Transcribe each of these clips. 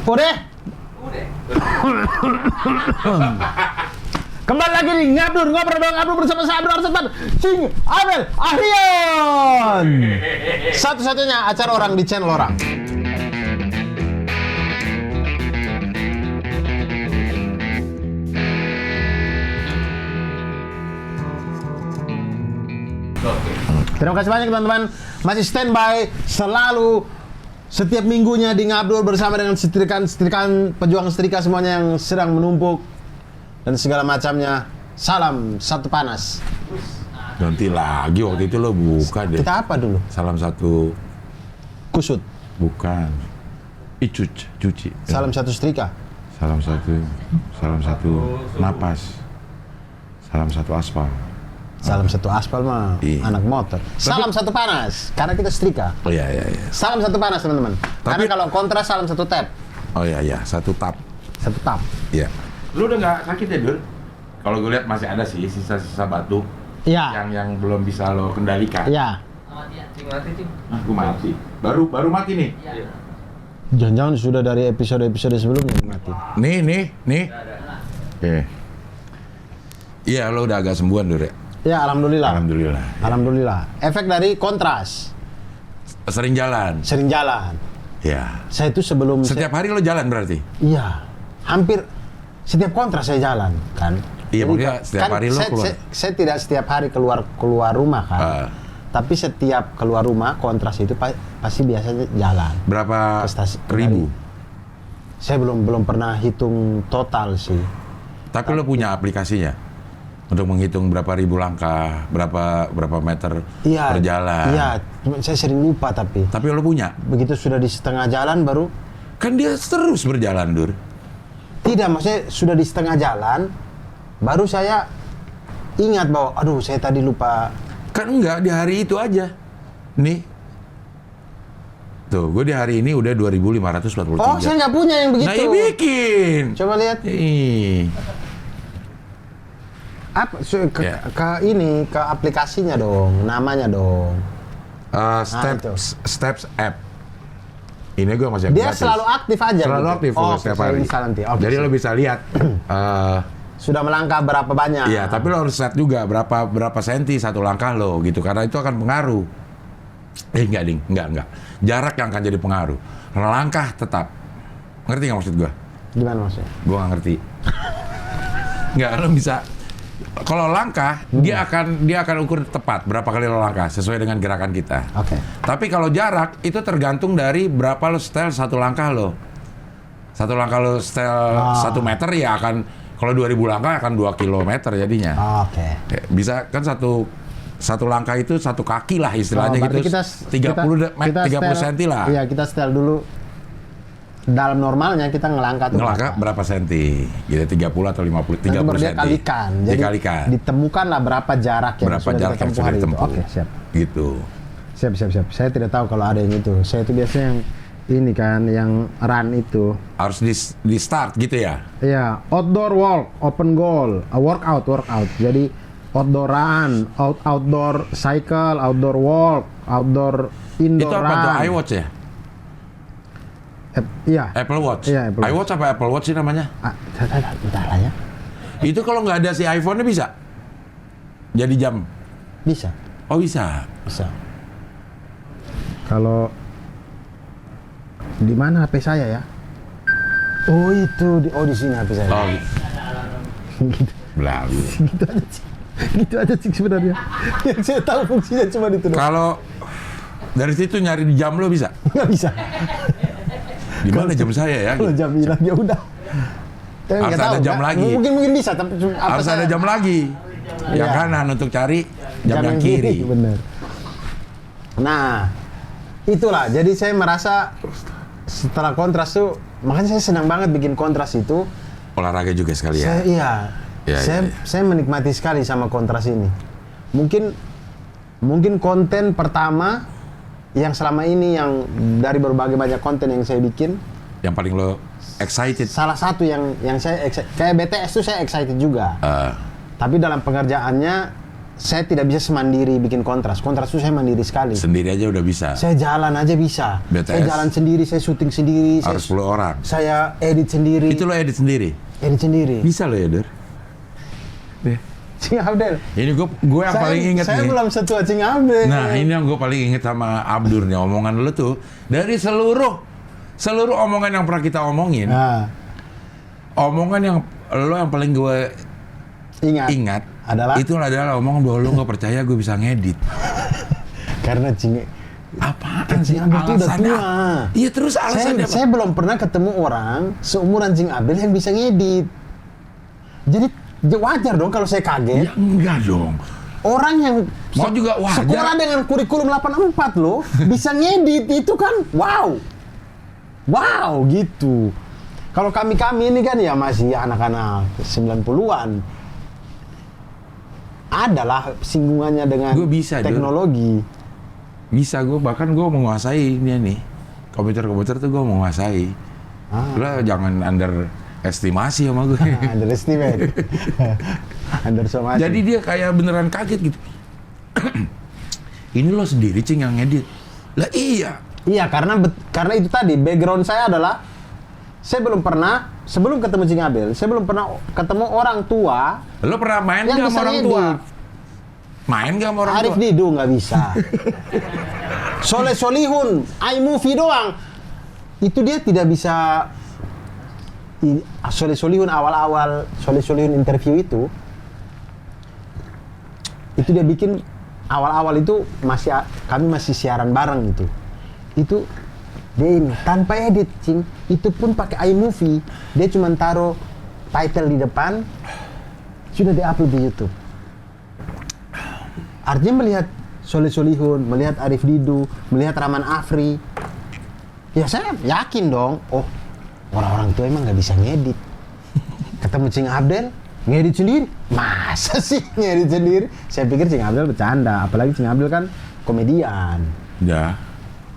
Udah. Kembali lagi di Ngabdur, ngobrol bersama saya Abdul Arsetan, Cing Abel Ahrion. Satu-satunya acara orang di channel orang. Terima kasih banyak teman-teman, masih standby selalu setiap minggunya di Ngabdur bersama dengan setrikaan pejuang setrika semuanya yang sedang menumpuk dan segala macamnya. Salam satu panas. Ganti lagi, waktu itu lo buka deh. Kita apa dulu? Salam satu Kusut. bukan. Cuci. Salam satu setrika. Salam satu napas. Salam satu aspal. Salam satu aspal mah Iya. anak motor. Salam satu panas karena kita setrika. Oh iya. Salam satu panas teman-teman. Karena kalau kontra salam satu tap. Oh iya, satu tap. Satu tap. Iya. Lu udah nggak sakit ya, Dur? Kalau gue lihat masih ada sih sisa-sisa batu. Iya. Yang belum bisa lo kendalikan. Iya. Mati, Cing. Ah, gue mati. Baru mati nih. Iya. Jangan-jangan sudah dari episode-episode sebelumnya mati. Nih. Oke. Iya, lo udah agak sembuhan, Dur ya? Ya, alhamdulillah. Alhamdulillah. Alhamdulillah. Efek dari kontras. Sering jalan. Sering jalan. Ya. Saya itu sebelum Setiap hari lo jalan berarti? iya, hampir setiap kontras saya jalan kan. Iya, Jadi, maksudnya setiap hari lo keluar. Saya tidak setiap hari keluar rumah kan. Tapi setiap keluar rumah kontras itu pasti biasanya jalan. Berapa Ke stasi- ribu? Saya belum pernah hitung total sih. Tapi lo punya aplikasinya? Untuk menghitung berapa ribu langkah, berapa meter Iya. berjalan. Iya, cuma saya sering lupa tapi. Tapi lo punya? Begitu sudah di setengah jalan baru Kan dia terus berjalan, Dur. tidak, maksudnya sudah di setengah jalan baru saya ingat bahwa aduh saya tadi lupa. Kan enggak, di hari itu aja. Nih. Tuh, gue di hari ini udah 2.543. Oh, saya nggak punya yang begitu. Nah, ya bikin. Coba lihat. Ih. Apa Ya. ke aplikasinya dong, namanya dong. Steps app. Ini gue masih Dia gratis. selalu aktif aja. Selalu gitu? aktif Oh, setiap saya hari. install nanti. Oke, Jadi siap. lo bisa lihat. Sudah melangkah berapa banyak? Iya, tapi lo harus set juga berapa senti satu langkah lo gitu, karena itu akan pengaruh. Enggak, Ding, enggak. Jarak yang akan jadi pengaruh. Langkah tetap. Ngerti nggak maksud gue? Gimana maksudnya? Gue nggak ngerti. Nggak, lo bisa. Kalau langkah, dia akan ukur tepat berapa kali lo langkah sesuai dengan gerakan kita. Oke. Tapi kalau jarak itu tergantung dari berapa lo setel satu langkah lo. Satu langkah lo setel 1 meter ya akan, kalau 2.000 langkah akan 2 kilometer jadinya. Oke. Bisa kan satu langkah itu 1 kaki lah istilahnya Berarti gitu. 30 senti lah. Iya, kita setel dulu. Dalam normalnya kita ngelangkah tuh. Ngelangkah berapa senti? Gitu 30 atau 50 Nanti baru 30 dia senti. kalikan. Jadi Dikalikan. Ditemukanlah berapa jarak yang Berapa sudah jarak kita yang tempuh sudah hari itu. ditempuh. Oke, siap. Gitu. Siap. Saya tidak tahu kalau ada yang itu. Saya itu biasanya yang ini kan, yang run itu. Harus di start gitu ya. Iya, outdoor walk, open goal, workout. Jadi outdoor run, outdoor cycle, outdoor walk, outdoor indoor Itu apa run. tuh? iWatch ya? Iya. Apple Watch? Iya, Apple Watch. iWatch apa Apple Watch sih namanya? Bentar lah ya. Itu kalau nggak ada si iPhone-nya bisa? Jadi jam? Bisa. Oh bisa. Kalau di mana HP saya ya? Oh itu di sini HP saya. Oh, gitu. belagu. Gitu aja sih sebenarnya. Yang saya tahu fungsinya cuma itu doang. Kalau dari situ nyari di jam lo bisa? Nggak bisa. Di mana jam saya ya? Kalau jam hilang ya udah. Saya Harus nggak ada tahu, jam nggak? lagi. Mungkin bisa tapi Harus ada jam lagi. Yang Iya. kanan untuk cari jam yang kiri. Bener. Nah, itulah. Jadi saya merasa setelah kontras tuh, makanya saya senang banget bikin kontras itu. Olahraga juga sekali ya. Iya. Saya menikmati sekali sama kontras ini. Mungkin konten pertama yang selama ini, yang dari berbagai banyak konten yang saya bikin, Yang paling lo excited. salah satu yang saya kayak BTS tuh saya excited juga. Tapi dalam pengerjaannya saya tidak bisa semandiri bikin kontras. Kontras itu saya mandiri sekali. Sendiri aja udah bisa. Saya jalan aja bisa. BTS. Saya jalan sendiri, saya syuting sendiri. Harus 10 orang. Saya edit sendiri. Itu lo edit sendiri? Edit sendiri. Bisa lo ya, Der? Cing Abdel. Ini gue yang paling inget saya nih. Saya belum setua Cing Abdel. Nah, ini yang gue paling inget sama Abdur nih. Omongan lo tuh, dari seluruh omongan yang pernah kita omongin, omongan yang lo yang paling gue ingat adalah omongan bahwa lo nggak percaya gue bisa ngedit. Karena Cing apaan sih Cing Abdel itu udah tua. Iya, terus alasannya apa? Saya belum pernah ketemu orang seumuran Cing Abdel yang bisa ngedit. Jadi wajar dong kalau saya kaget. Ya enggak dong. Orang yang mau juga wajar. Sekolah dengan kurikulum 84 loh bisa ngedit itu kan wow gitu. Kalau kami ini kan ya masih anak-anak 90-an. Adalah singgungannya dengan teknologi. Bisa gue, bahkan gue menguasai ini nih. Komputer tuh gue menguasai. Lo jangan underestimasi sama gue. Underestimate. Underestimasi. Jadi dia kayak beneran kaget gitu. Ini lo sendiri Cing yang ngedit. Lah iya. Iya, karena itu tadi background saya adalah saya belum pernah sebelum ketemu Cing Abdel, saya belum pernah ketemu orang tua. Lo pernah main nggak sama orang tua? Main nggak sama orang tua? Arif Didu nggak bisa. Soleh Solihun, iMovie doang. Itu dia tidak bisa. Soleh Solihun awal-awal Soleh Solihun interview itu dia bikin awal-awal itu kami masih siaran bareng gitu. Itu dia ini tanpa edit, Cing. Itu pun pakai iMovie. Dia cuma taruh title di depan, sudah di-upload di YouTube. Artinya melihat Soleh Solihun, melihat Arif Didu, melihat Rahman Afri, ya saya yakin dong, oh orang-orang tua emang nggak bisa ngedit. Ketemu Cing Abdel, ngedit sendiri. Masa sih ngedit sendiri? Saya pikir Cing Abdel bercanda, apalagi Cing Abdel kan komedian. Ya.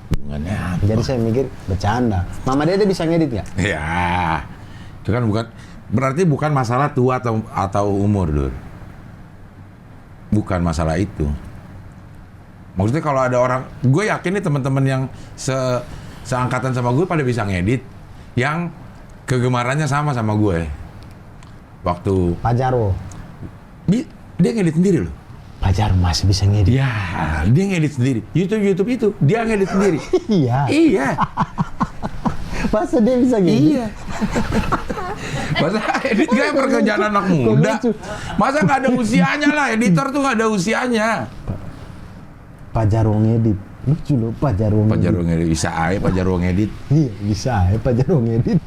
Hubungannya. Jadi saya mikir bercanda. Mama Dede bisa ngedit nggak? Ya. Itu kan berarti bukan masalah tua atau umur, Dur. Bukan masalah itu. Maksudnya kalau ada orang, gue yakin nih teman-teman yang seangkatan sama gue pada bisa ngedit, yang kegemarannya sama gue. Waktu Pak Jarwo. Dia ngedit sendiri loh. Pak Jarwo masih bisa ngedit. Ya, dia ngedit sendiri. YouTube itu dia ngedit sendiri. Iya. Masa dia bisa ngedit? Iya. Masa edit gak pekerjaan anak muda? Masa nggak ada usianya lah, editor tuh nggak ada usianya. Pak Jarwo ngedit. Lucu loh Pak Jarwo ngedit. Bisa aja Pak Jarwo ngedit. Iya, bisa aja Pak Jarwo ngedit.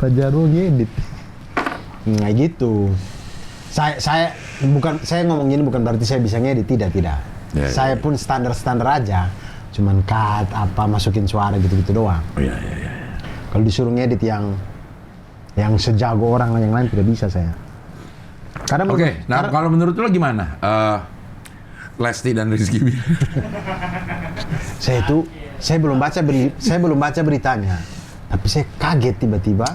Pak Jarwo ngedit. Nah gitu. Saya ngomong gini bukan berarti saya bisa ngedit, tidak. Ya, saya pun standar aja. Cuman cut masukin suara gitu-gitu doang. Iya. Kalau disuruh ngedit yang sejago orang yang lain tidak bisa saya. Oke, kalau menurut lo gimana? Lesti dan Rizky Bilar. saya belum baca beritanya. Tapi saya kaget tiba-tiba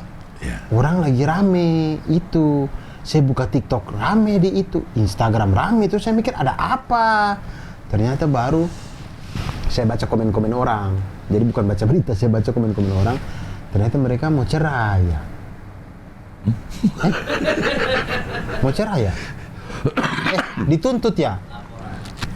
orang lagi rame itu. Saya buka TikTok rame di itu, Instagram rame itu. Saya mikir ada apa? Ternyata baru saya baca komen-komen orang. Jadi bukan baca berita, saya baca komen-komen orang. Ternyata mereka mau cerai ya. Mau cerai ya? Dituntut ya?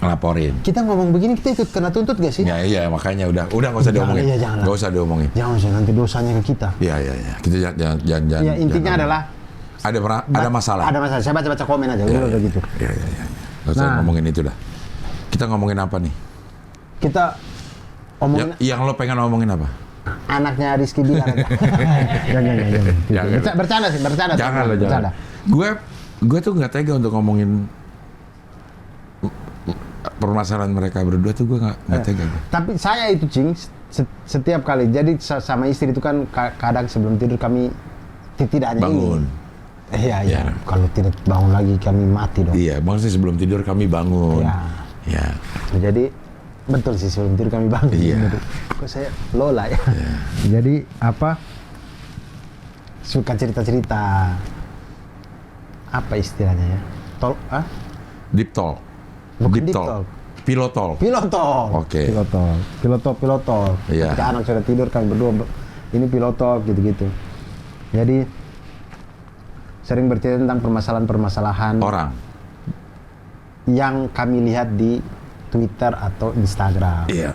Ngelaporin. Kita ngomong begini, kita ikut kena tuntut gak sih? Ya iya, makanya udah nggak usah diomongin. Nggak usah diomongin. Jangan nanti dosanya ke kita. Iya. Kita jangan. Ya intinya adalah ada masalah. Ada masalah. Saya baca komen aja, udah gitu. Iya. Nggak usah ngomongin itu dah. Kita ngomongin apa nih? Kita omongin. Yang lo pengen ngomongin apa? Anaknya Rizky Bilar. Jangan. Bercanda sih. Jangan. Gue tuh nggak tega untuk ngomongin permasalahan mereka berdua tuh, gue nggak tega. Tapi saya itu Cing, setiap kali jadi sama istri itu kan kadang sebelum tidur kami tidak hanya bangun. Iya. Kalau tidak bangun lagi kami mati dong. Iya, maksudnya sebelum tidur kami bangun. Iya. Jadi betul sih sebelum tidur kami bangun. Iya. Kok saya lola ya. Iya. Jadi suka cerita-cerita apa istilahnya ya? Tol, Deep talk. Bukan deep talk. Pilotol. Oke. Pilotol. Iya. Ketika anak sudah tidur kami berdua ini pilotol gitu-gitu. Jadi sering bercerita tentang permasalahan-permasalahan Orang. yang kami lihat di Twitter atau Instagram. Iya.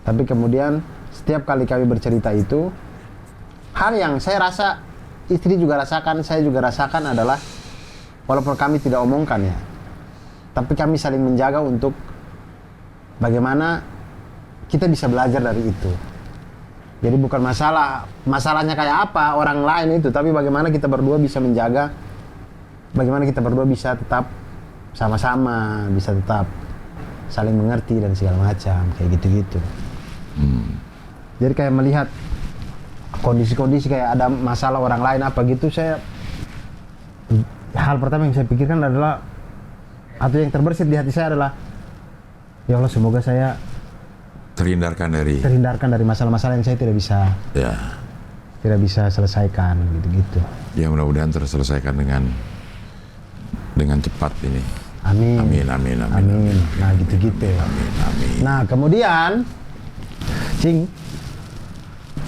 Tapi kemudian setiap kali kami bercerita itu, hal yang saya rasa istri juga rasakan, saya juga rasakan adalah walaupun kami tidak omongkan ya, tapi kami saling menjaga untuk bagaimana kita bisa belajar dari itu. Jadi bukan masalahnya kayak apa orang lain itu, tapi bagaimana kita berdua bisa menjaga, bagaimana kita berdua bisa tetap sama-sama, bisa tetap saling mengerti dan segala macam, kayak gitu-gitu. Jadi kayak melihat kondisi-kondisi kayak ada masalah orang lain apa gitu, hal pertama yang saya pikirkan adalah, atau yang terbersit di hati saya adalah, ya Allah semoga saya terhindarkan dari masalah-masalah yang saya tidak bisa selesaikan gitu-gitu. Ya mudah-mudahan terselesaikan dengan cepat ini. Amin. Nah gitu-gitu. Amin. Nah kemudian, Cing,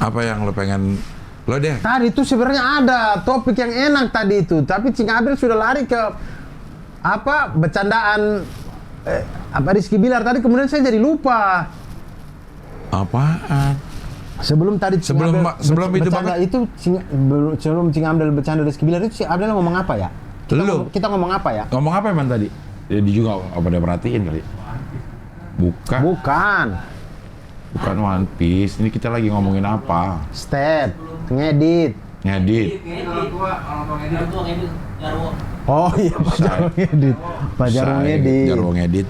apa yang lo pengen lo deh? tadi itu sebenarnya ada topik yang enak tadi itu, tapi Cing Abdel sudah lari ke bercandaan Rizky Bilar tadi, kemudian saya jadi lupa. Apaan? Sebelum itu sebelum Cing Abdel bercanda Rizky Bilar itu Cing Abdel ngomong apa ya? Kita ngomong apa ya? Ngomong apa emang tadi? Jadi juga apa dia perhatiin kali? Bukan One Piece. Ini kita lagi ngomongin apa? Step, ngedit. Oh iya, Pak Jarwo ngedit.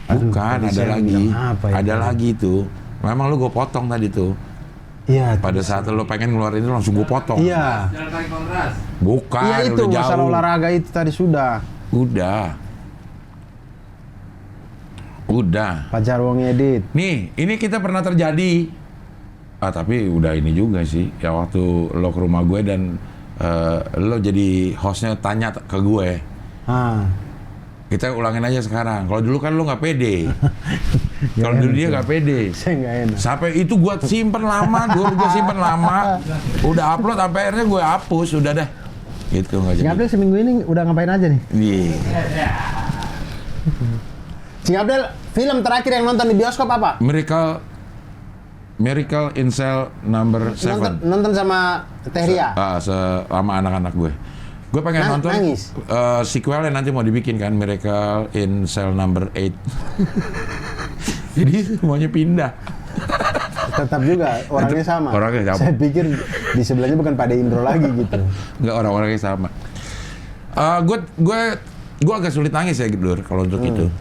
Bukan, ada lagi. Ada lagi tuh. Memang lu gue potong tadi tuh. Iya. Pada saat lo pengen ngeluarin itu langsung gue potong. Iya. Bukan, iya itu udah masalah jauh. olahraga itu tadi sudah. Udah. Pak Jarwo ngedit. Nih, ini kita pernah terjadi. Tapi udah ini juga sih. Ya waktu lo ke rumah gue dan lo jadi hostnya tanya ke gue. Kita ulangin aja sekarang. Kalau dulu kan lo nggak pede. Kalau dulu dia nggak pede. Saya nggak enak. Sampai itu gue simpen lama. Udah upload sampai akhirnya gue hapus. Udah deh. Gitu nggak jadi. Cing Abdel seminggu ini udah ngapain aja nih? Cing Abdel, film terakhir yang nonton di bioskop apa? Miracle in Cell number 7. Nonton sama Teh Ria? Sama anak-anak gue. Gue pengen nonton sequelnya nanti mau dibikin kan, Miracle in Cell number 8. Jadi semuanya pindah. Tetap juga orangnya sama. Saya pikir di sebelahnya bukan Pak De Indro lagi gitu. Enggak, orang-orangnya sama. Gue agak sulit nangis ya gitu kalau untuk itu.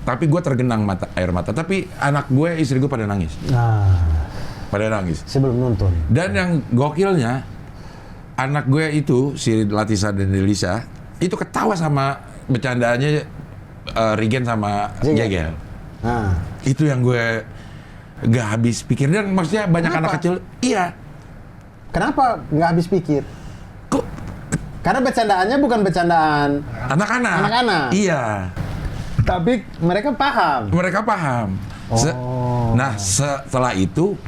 Tapi gue tergenang air mata. Tapi anak gue, istri gue pada nangis. Pada nangis. Sebelum nonton. Dan yang gokilnya, anak gue itu, si Latisa dan Delisa, itu ketawa sama bercandaannya Regen sama Jegel. Itu yang gue gak habis pikir. Dan maksudnya banyak anak kecil, iya. Kenapa gak habis pikir? Karena bercandaannya bukan bercandaan anak-anak. Iya. Tapi mereka paham. Nah, setelah itu,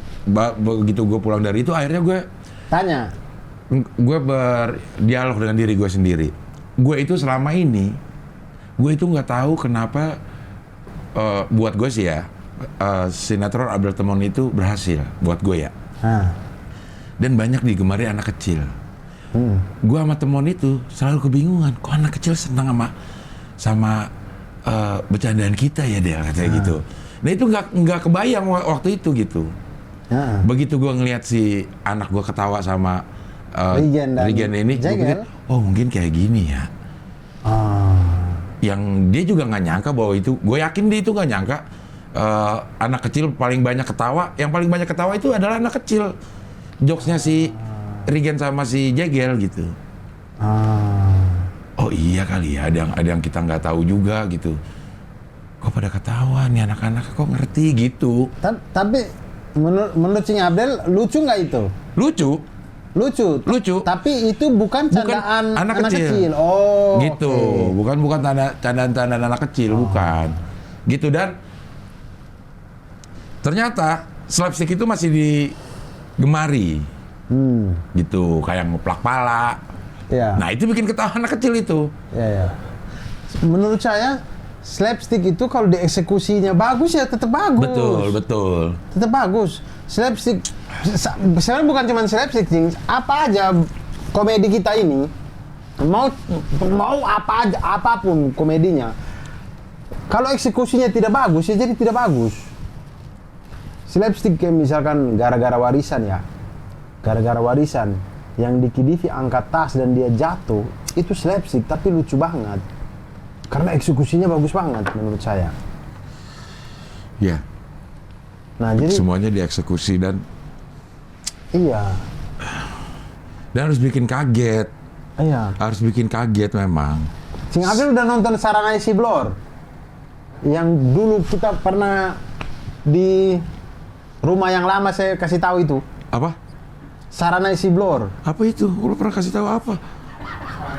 begitu gue pulang dari itu, akhirnya gue tanya. Gue berdialog dengan diri gue sendiri. Gue itu selama ini, gue itu nggak tahu kenapa buat gue sih ya, sinetron Abdel Temon itu berhasil buat gue ya. Dan banyak digemari anak kecil. Gue sama Temon itu selalu kebingungan, kok anak kecil senang sama bercandaan kita ya dia katanya gitu. Nah itu nggak kebayang waktu itu gitu. Begitu gue ngelihat si anak gue ketawa sama Regen ini, gue pikir, oh mungkin kayak gini ya. Yang dia juga nggak nyangka bahwa itu, gue yakin dia itu nggak nyangka anak kecil paling banyak ketawa. Yang paling banyak ketawa itu adalah anak kecil. Jokesnya si Regen sama si Jegel gitu. Oh iya kali ya, ada yang kita nggak tahu juga gitu. Kok pada ketawa nih anak-anak, kok ngerti gitu. Tapi menurut Cing Abdel lucu nggak itu? Lucu. Lucu. Tapi itu bukan candaan anak kecil. Oh, gitu. Okay. Bukan candaan anak kecil, bukan. Gitu. Dan ternyata slapstick itu masih digemari. Gitu, kayak ngeplak pala. Ya. Nah, itu bikin ketawa anak kecil itu. Ya. Menurut saya slapstick itu kalau dieksekusinya bagus ya tetap bagus. Betul. Tetap bagus. Slapstick sebenarnya bukan cuma slapstick, apa aja komedi kita ini mau apa aja, apapun komedinya, kalau eksekusinya tidak bagus ya jadi tidak bagus. Slapstick kayak misalkan gara-gara warisan yang Diki angkat tas dan dia jatuh, itu slapstick tapi lucu banget karena eksekusinya bagus banget menurut saya. Ya. Nah, jadi semuanya dieksekusi dan harus bikin kaget. Iya. Harus bikin kaget memang. Cing Abdul udah nonton Saranai Siblor yang dulu kita pernah di rumah yang lama saya kasih tahu itu. Apa? Saranai Siblor. Apa itu? Lo pernah kasih tahu apa?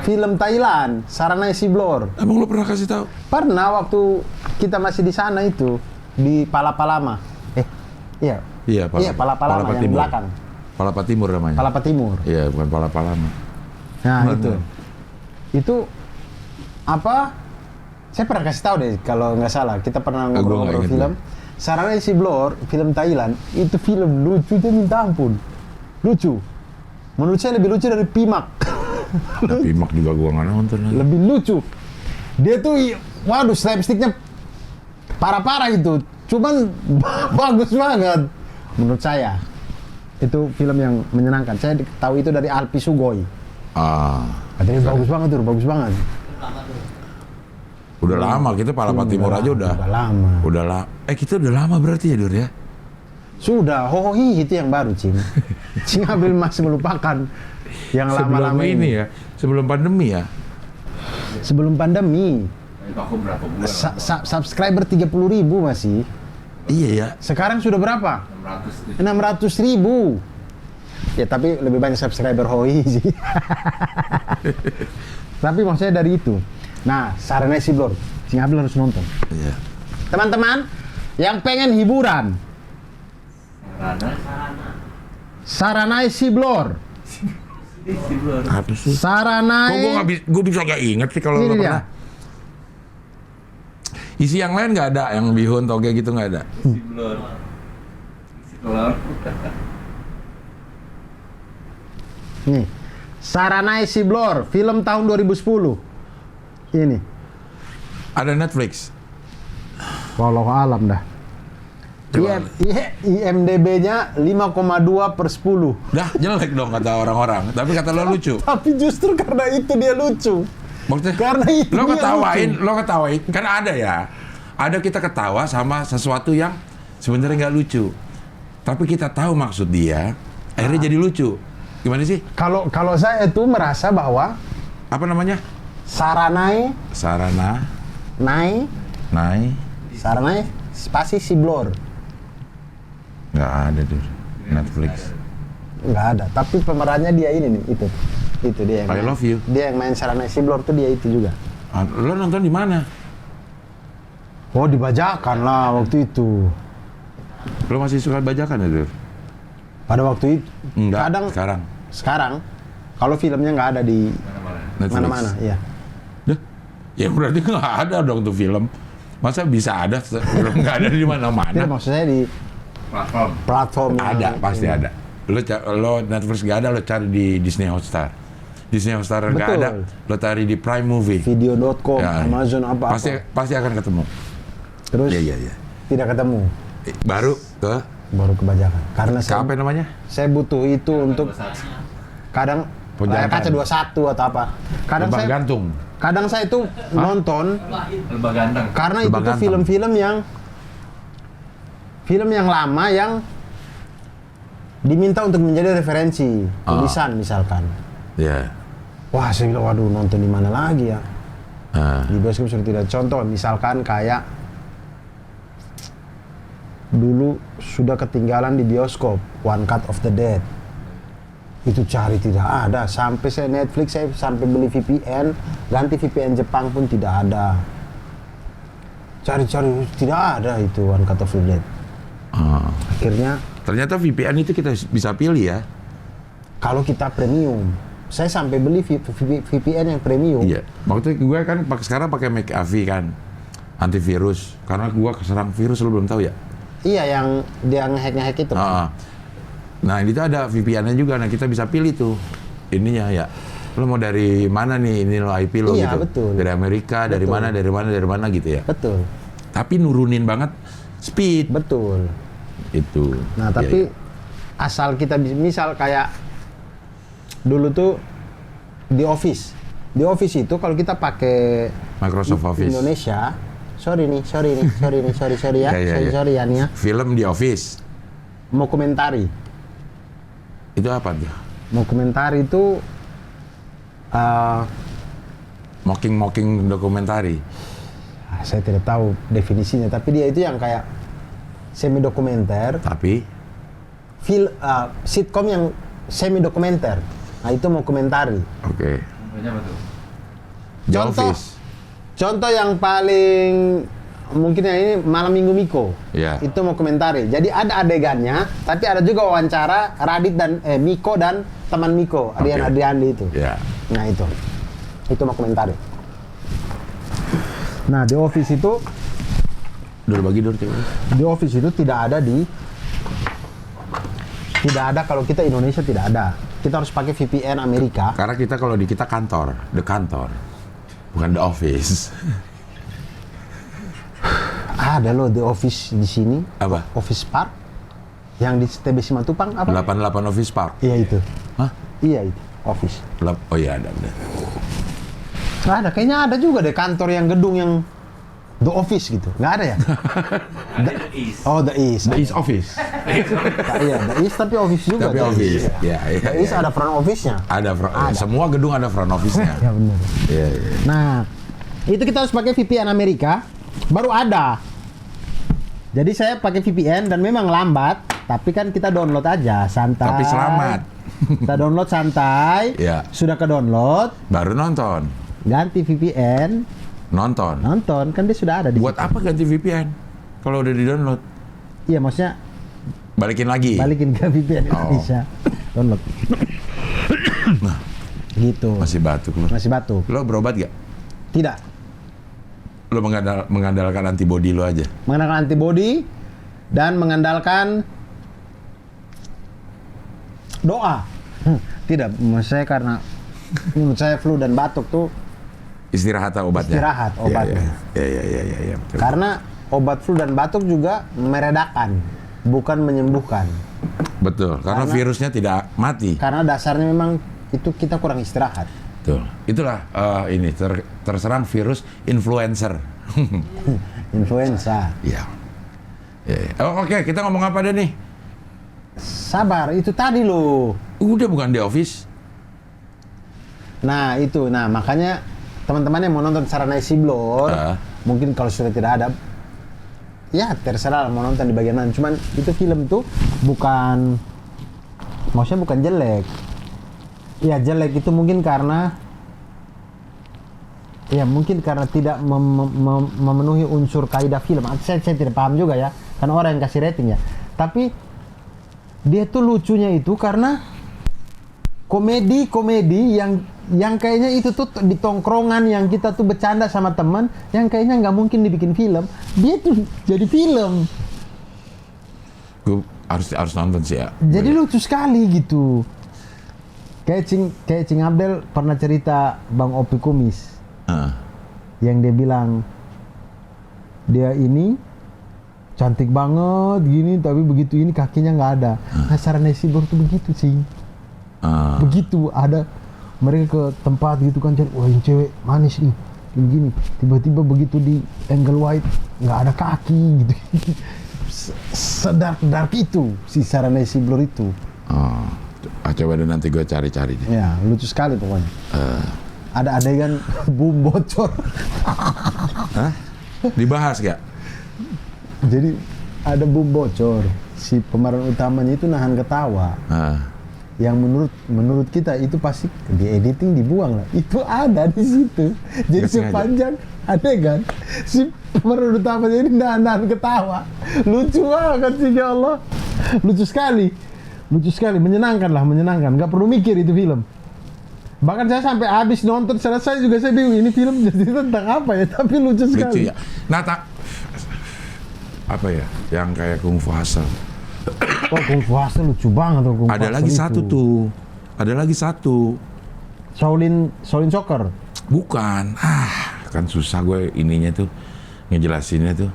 Film Thailand, Saranai Siblor. Emang lo pernah kasih tahu? Pernah waktu kita masih di sana itu di Palapalama. Palapalama yang Timur. belakang. Palapa Timur namanya. Palapa Timur. Iya, bukan Palapalama. Nah, itu apa? Saya pernah kasih tahu deh kalau nggak salah. Kita pernah ngobrol film. Saranai Siblor, film Thailand, itu film lucu dia minta ampun. Lucu. Menurut saya lebih lucu dari Pimak. Nah, Pimak juga gua nggak nonton lagi. Lebih lucu. Dia tuh, waduh, slapsticknya parah-parah itu. Cuman bagus banget menurut saya. Itu film yang menyenangkan. Saya tahu itu dari Alpi Sugoi. Katanya bagus banget tuh, bagus banget. Udah lama kita Palapa Timur aja udah lama. Kita udah lama berarti ya, Dur ya? Sudah, hohi itu yang baru, Cing. Cing Abil masih melupakan yang lama-lama ini ya. Sebelum pandemi ya. Sebelum pandemi. Subscriber 30.000 masih. Iya ya. Sekarang sudah berapa? 600.000. Ya tapi lebih banyak subscriber Hoi sih. Tapi maksudnya dari itu. Nah, Saranai Siblor, Cing Abil harus nonton. Iya. Teman-teman yang pengen hiburan, Saranai Siblor. Apa sih? Saranai. Gue bisa gak inget sih kalau lo pernah. Isi yang lain nggak ada, yang bihun toge gitu nggak ada. Siblor. Nih, Saranai Siblor, film tahun 2010. Ini. Ada Netflix. Wallahu alam dah. IMDb-nya 5,2/10. Dah jelek dong kata orang-orang. Tapi kata lo lucu. Tapi justru karena itu dia lucu. Maksudnya, karena itu lo ketawain, kan ada ya. Ada kita ketawa sama sesuatu yang sebenarnya nggak lucu. Tapi kita tahu maksud dia, akhirnya jadi lucu. Gimana sih? Kalau saya itu merasa bahwa apa namanya? Saranai spasi Siblor. Nggak ada tuh Netflix. Nggak ada. Tapi pemerannya dia ini nih, itu dia yang I Love You. Dia yang main Saranai Siblor tuh dia itu juga. Lo nonton di mana? Oh, dibajakan lah waktu itu. Lo masih suka bajakan ya, Dur? Pada waktu itu. Enggak, kadang sekarang kalau filmnya nggak ada di mana-mana, iya. Ya berarti nggak ada dong tuh film. Masa bisa ada film nggak ada di mana-mana? Tidak, maksud saya di platform ada, pasti ada. Lo Netflix nggak ada, lo cari di Disney Hotstar. Disney Hotstar nggak ada, lo cari di Prime Movie, Video.com, ya, Amazon apa-apa. Pasti akan ketemu. Terus? Iya. Tidak ketemu. Baru kebajakan. Karena apa namanya? Saya butuh itu untuk kadang kaca 21 atau apa. Kadang Lebah saya gantung. Kadang saya itu nonton Lebah ganteng. karena itu tuh film yang lama yang diminta untuk menjadi referensi tulisan misalkan. Iya. Wah, saya bilang waduh, nonton di mana lagi ya? Di bioskop sudah tidak. Contoh misalkan kayak dulu sudah ketinggalan di bioskop One Cut of the Dead. Itu cari tidak ada. Sampai saya Netflix, saya sampai beli VPN, ganti VPN Jepang pun tidak ada. Cari-cari tidak ada itu One Cut of the Dead. Akhirnya ternyata VPN itu kita bisa pilih ya. Kalau kita premium, saya sampai beli VPN yang premium. Iya. Maksudnya gue kan sekarang pakai McAfee kan, antivirus. Karena gue keserang virus, lo belum tahu ya? Iya, yang dia ngehack itu. Nah itu ada VPN-nya juga. Nah kita bisa pilih tuh ininya ya. Lo mau dari mana nih? Ini lo IP lo iya, gitu. Betul. Dari Amerika, betul. dari mana gitu ya. Betul. Tapi nurunin banget speed. Betul. Itu. Nah tapi asal kita misal kayak dulu tuh di Office itu kalau kita pakai Microsoft Office Indonesia, sorry ya, sorry ya nih ya. Film di Office. Mau komentari. Itu apa tuh? Mau komentari itu mocking dokumentari. Saya tidak tahu definisinya, tapi dia itu yang kayak semi dokumenter. Tapi sitcom yang semi dokumenter. Nah itu mau komentari. Oke. Contoh yang paling mungkin yang ini Malam Minggu Miko. Yeah. Itu mau komentari. Jadi ada adegannya, tapi ada juga wawancara Radit dan Miko dan teman Miko, Adrian Adriandi itu. Yeah. Nah itu mau komentari. Nah di Office itu di Office itu tidak ada kalau kita Indonesia tidak ada. Kita harus pakai VPN Amerika. Karena kita kalau di kita kantor, bukan the office. Ada loh The Office di sini. Apa? Office Park. Yang di TB Simatupang apa? 88 Office Park. Iya itu. Hah? Iya itu. Office. Oh iya ada. Ada, kayaknya ada juga deh kantor yang gedung yang The Office gitu. Nggak ada ya? The East. Oh, The East. The East Office. Iya, The East tapi Office juga. Tapi Office. Iya. The East ada front office-nya. Ada. Semua gedung ada front office-nya. Ya benar. Iya. Nah, itu kita harus pakai VPN Amerika, baru ada. Jadi saya pakai VPN dan memang lambat, tapi kan kita download aja, santai. Tapi selamat. Kita download santai. Iya. Sudah ke download, Baru nonton. ganti VPN, Nonton. kan dia sudah ada di Buat situ. apa ganti VPN? Kalau udah di-download. Iya, maksudnya Balikin lagi. balikin ke VPN Indonesia. Download. Gitu. Masih batuk lu. Masih batuk. Lo berobat gak? Tidak. Lo mengandalkan antibody lo aja? Mengandalkan antibody dan mengandalkan doa. Tidak, menurut saya karena menurut saya flu dan batuk tuh Istirahat obatnya? Istirahat obatnya. Iya. Betul. Karena obat flu dan batuk juga meredakan, bukan menyembuhkan. Betul, karena virusnya tidak mati. Karena dasarnya memang itu kita kurang istirahat. Betul. Itulah ini terserang virus influencer. Influenza. Iya. Oh, Oke, kita ngomong apa deh nih? Sabar, itu tadi loh. Udah bukan The Office. Nah itu, makanya teman-teman yang mau nonton Saranai Siblor, mungkin kalau sudah tidak ada, ya terserah mau nonton di bagian mana. Cuman itu film tuh maksudnya bukan jelek. Ya jelek itu mungkin karena tidak memenuhi unsur kaidah film. Saya tidak paham juga ya, kan orang yang kasih rating ya. Tapi dia tuh lucunya itu karena komedi yang kayaknya itu tuh di tongkrongan yang kita tuh bercanda sama teman yang kayaknya nggak mungkin dibikin film, dia tuh jadi film. Gue harus nonton sih ya. Jadi lucu sekali gitu. Kayak Cing Abdel pernah cerita Bang Opi Kumis, yang dia bilang dia ini cantik banget gini, tapi begitu ini kakinya nggak ada. Nah, Saranai Siblor tuh begitu sih. Begitu ada mereka ke tempat gitu kan, wah ini cewek manis nih, gini, tiba-tiba begitu di angle wide nggak ada kaki gitu. Sedark itu si Saranai Siblor itu. Coba deh nanti gue cari-cari deh. Ya lucu sekali pokoknya. Ada adegan bum bocor. Hah? Dibahas gak? Jadi ada bum bocor, si pemeran utamanya itu nahan ketawa. yang menurut kita itu pasti di editing dibuang lah. Itu ada di situ. Jadi Nggak sengaja. sepanjang adegan si pemeran utama ini nahan ketawa. Lucu banget sih, ya Allah. Lucu sekali. Lucu sekali, menyenangkan. Gak perlu mikir itu film. Bahkan saya sampai habis nonton selesai juga saya bingung ini film jadi tentang apa ya, tapi lucu sekali. Lucu ya. Nah, apa ya? Yang kayak Kung Fu Hustle. Oh, Kung Fu Hustle lucu banget tuh Kung Fu Ada Hustle lagi itu. satu tuh. Ada lagi satu. Shaolin Soccer. Bukan. Kan susah gue ininya tuh ngejelasinnya tuh.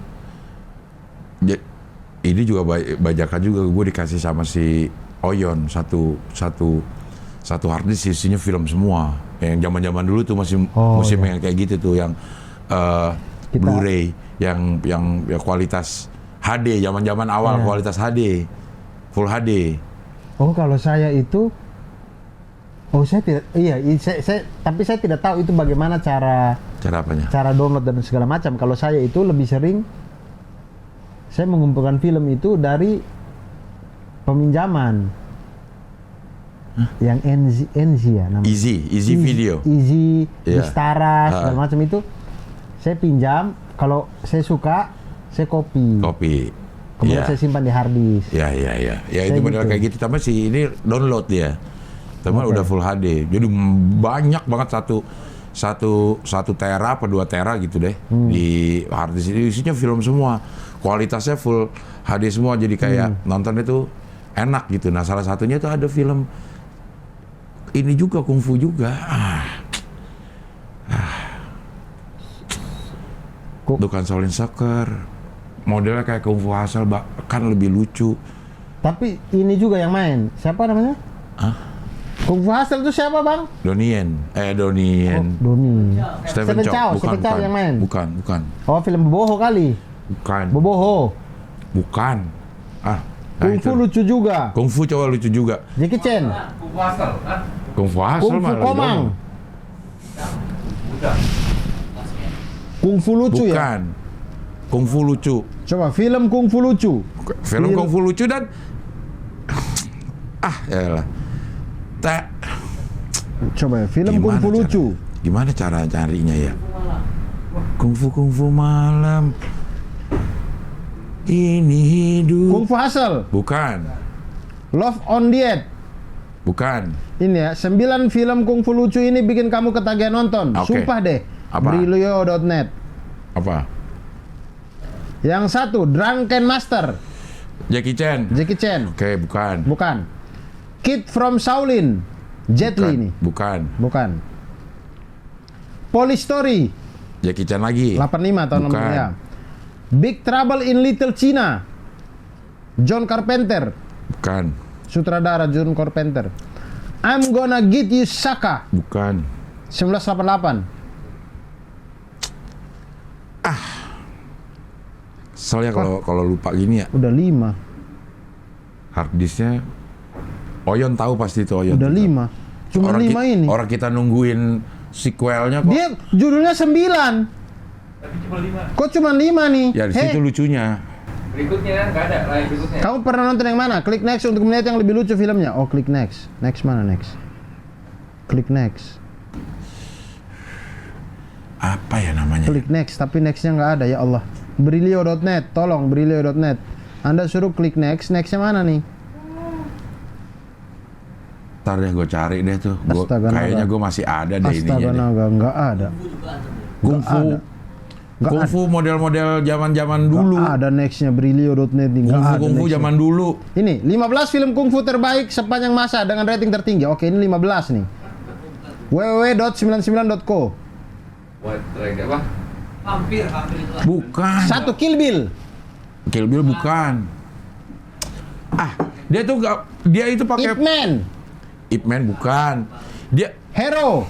Ini juga bajakan juga gue dikasih sama si Oyon satu hard disk isinya film semua. Yang zaman-zaman dulu tuh masih musim iya. yang kayak gitu tuh yang Blu-ray yang kualitas HD, zaman-zaman awal kualitas HD, Full HD. Oh, kalau saya itu, saya tidak, tapi saya tidak tahu itu bagaimana cara apanya? cara download dan segala macam. Kalau saya itu lebih sering, saya mengumpulkan film itu dari peminjaman. Yang NZ ya namanya. Easy Video. Easy, Iya. Vistara, segala macam itu. Saya pinjam, kalau saya suka, saya copy. Kemudian Iya. saya simpan di hard disk. Ya itu model gitu. kayak gitu. Tapi sih ini download dia. Tapi udah full HD. Jadi banyak banget satu tera apa 2 tera gitu deh di hard disk ini isinya film semua. Kualitasnya full HD semua. Jadi kayak nonton itu enak gitu. Nah, salah satunya itu ada film ini juga Kung Fu juga. Bukan Shaolin Soccer. Modelnya kayak Kung Fu Hustle, bahkan lebih lucu. Tapi ini juga yang main. Siapa namanya? Kung Fu Hustle itu siapa, Bang? Donnie. Doni. Stephen Chow. Stephen Chow yang main. Bukan. Oh, film Boboho kali. Bukan. Boboho. Bukan. Kung Fu lucu juga. Kung Fu coba lucu juga. Jackie Chan. Kung Fu Hustle, kan? Kung Fu Hustle Kung Fu malah Komang. Udah. Kung Fu lucu ya? Bukan. Kung Fu lucu. Coba film Kung Fu lucu. Film Kung Fu lucu dan yalah. Coba ya, film Kung Fu lucu. Gimana cara carinya ya? Kung Fu malam. Ini hidup. Kung Fu Hustle. Bukan. Love on Diet. Bukan. Ini ya, 9 film Kung Fu lucu ini bikin kamu ketagihan nonton. Oke. Sumpah deh. Apa? Brilio.net. Apa? Yang satu, Drunken Master. Jackie Chan. Jackie Chan. Oke, bukan. Bukan. Kid from Shaolin. Jet Li nih. Bukan. Bukan. Police Story. Jackie Chan lagi. 85 tahun Bukan. nomornya. Big Trouble in Little China. John Carpenter. Bukan. Sutradara John Carpenter. I'm Gonna Get You Saka. Bukan. 1988. Soalnya kalau lupa gini ya, Udah 5. hard disknya Oyon tahu pasti itu Oyon. Udah 5. Cuma 5 ini. Orang kita nungguin sequelnya kok. Dia judulnya 9. Tapi cuma 5. Kok cuma 5 nih? Ya di situ lucunya. Berikutnya nggak ada, lain berikutnya. Kamu pernah nonton yang mana? Klik next untuk melihat yang lebih lucu filmnya. Oh, klik next. Next mana next? Klik next. Apa ya namanya? Klik next, tapi nextnya nggak ada, ya Allah. Brilio.net, tolong Brilio.net. Anda suruh klik next, nextnya mana nih? Ntar deh gue cari deh tuh. Kayaknya gue masih ada deh Astaga ininya. naga, nggak ada. Kung Fu. Nggak Kung ada. Fu model-model zaman-zaman dulu. Nggak ada nextnya Brilio.net nih. Nggak ada Kung Fu nextnya. zaman dulu. Ini 15 film Kung Fu terbaik sepanjang masa dengan rating tertinggi. Oke, ini 15 nih. www.99.co. White Dragon apa? Hampir itulah. Bukan. 1 Kill Bill. Kill Bill bukan. Dia tuh nggak. Dia itu pakai. Ip Man. Ip Man bukan. Dia Hero.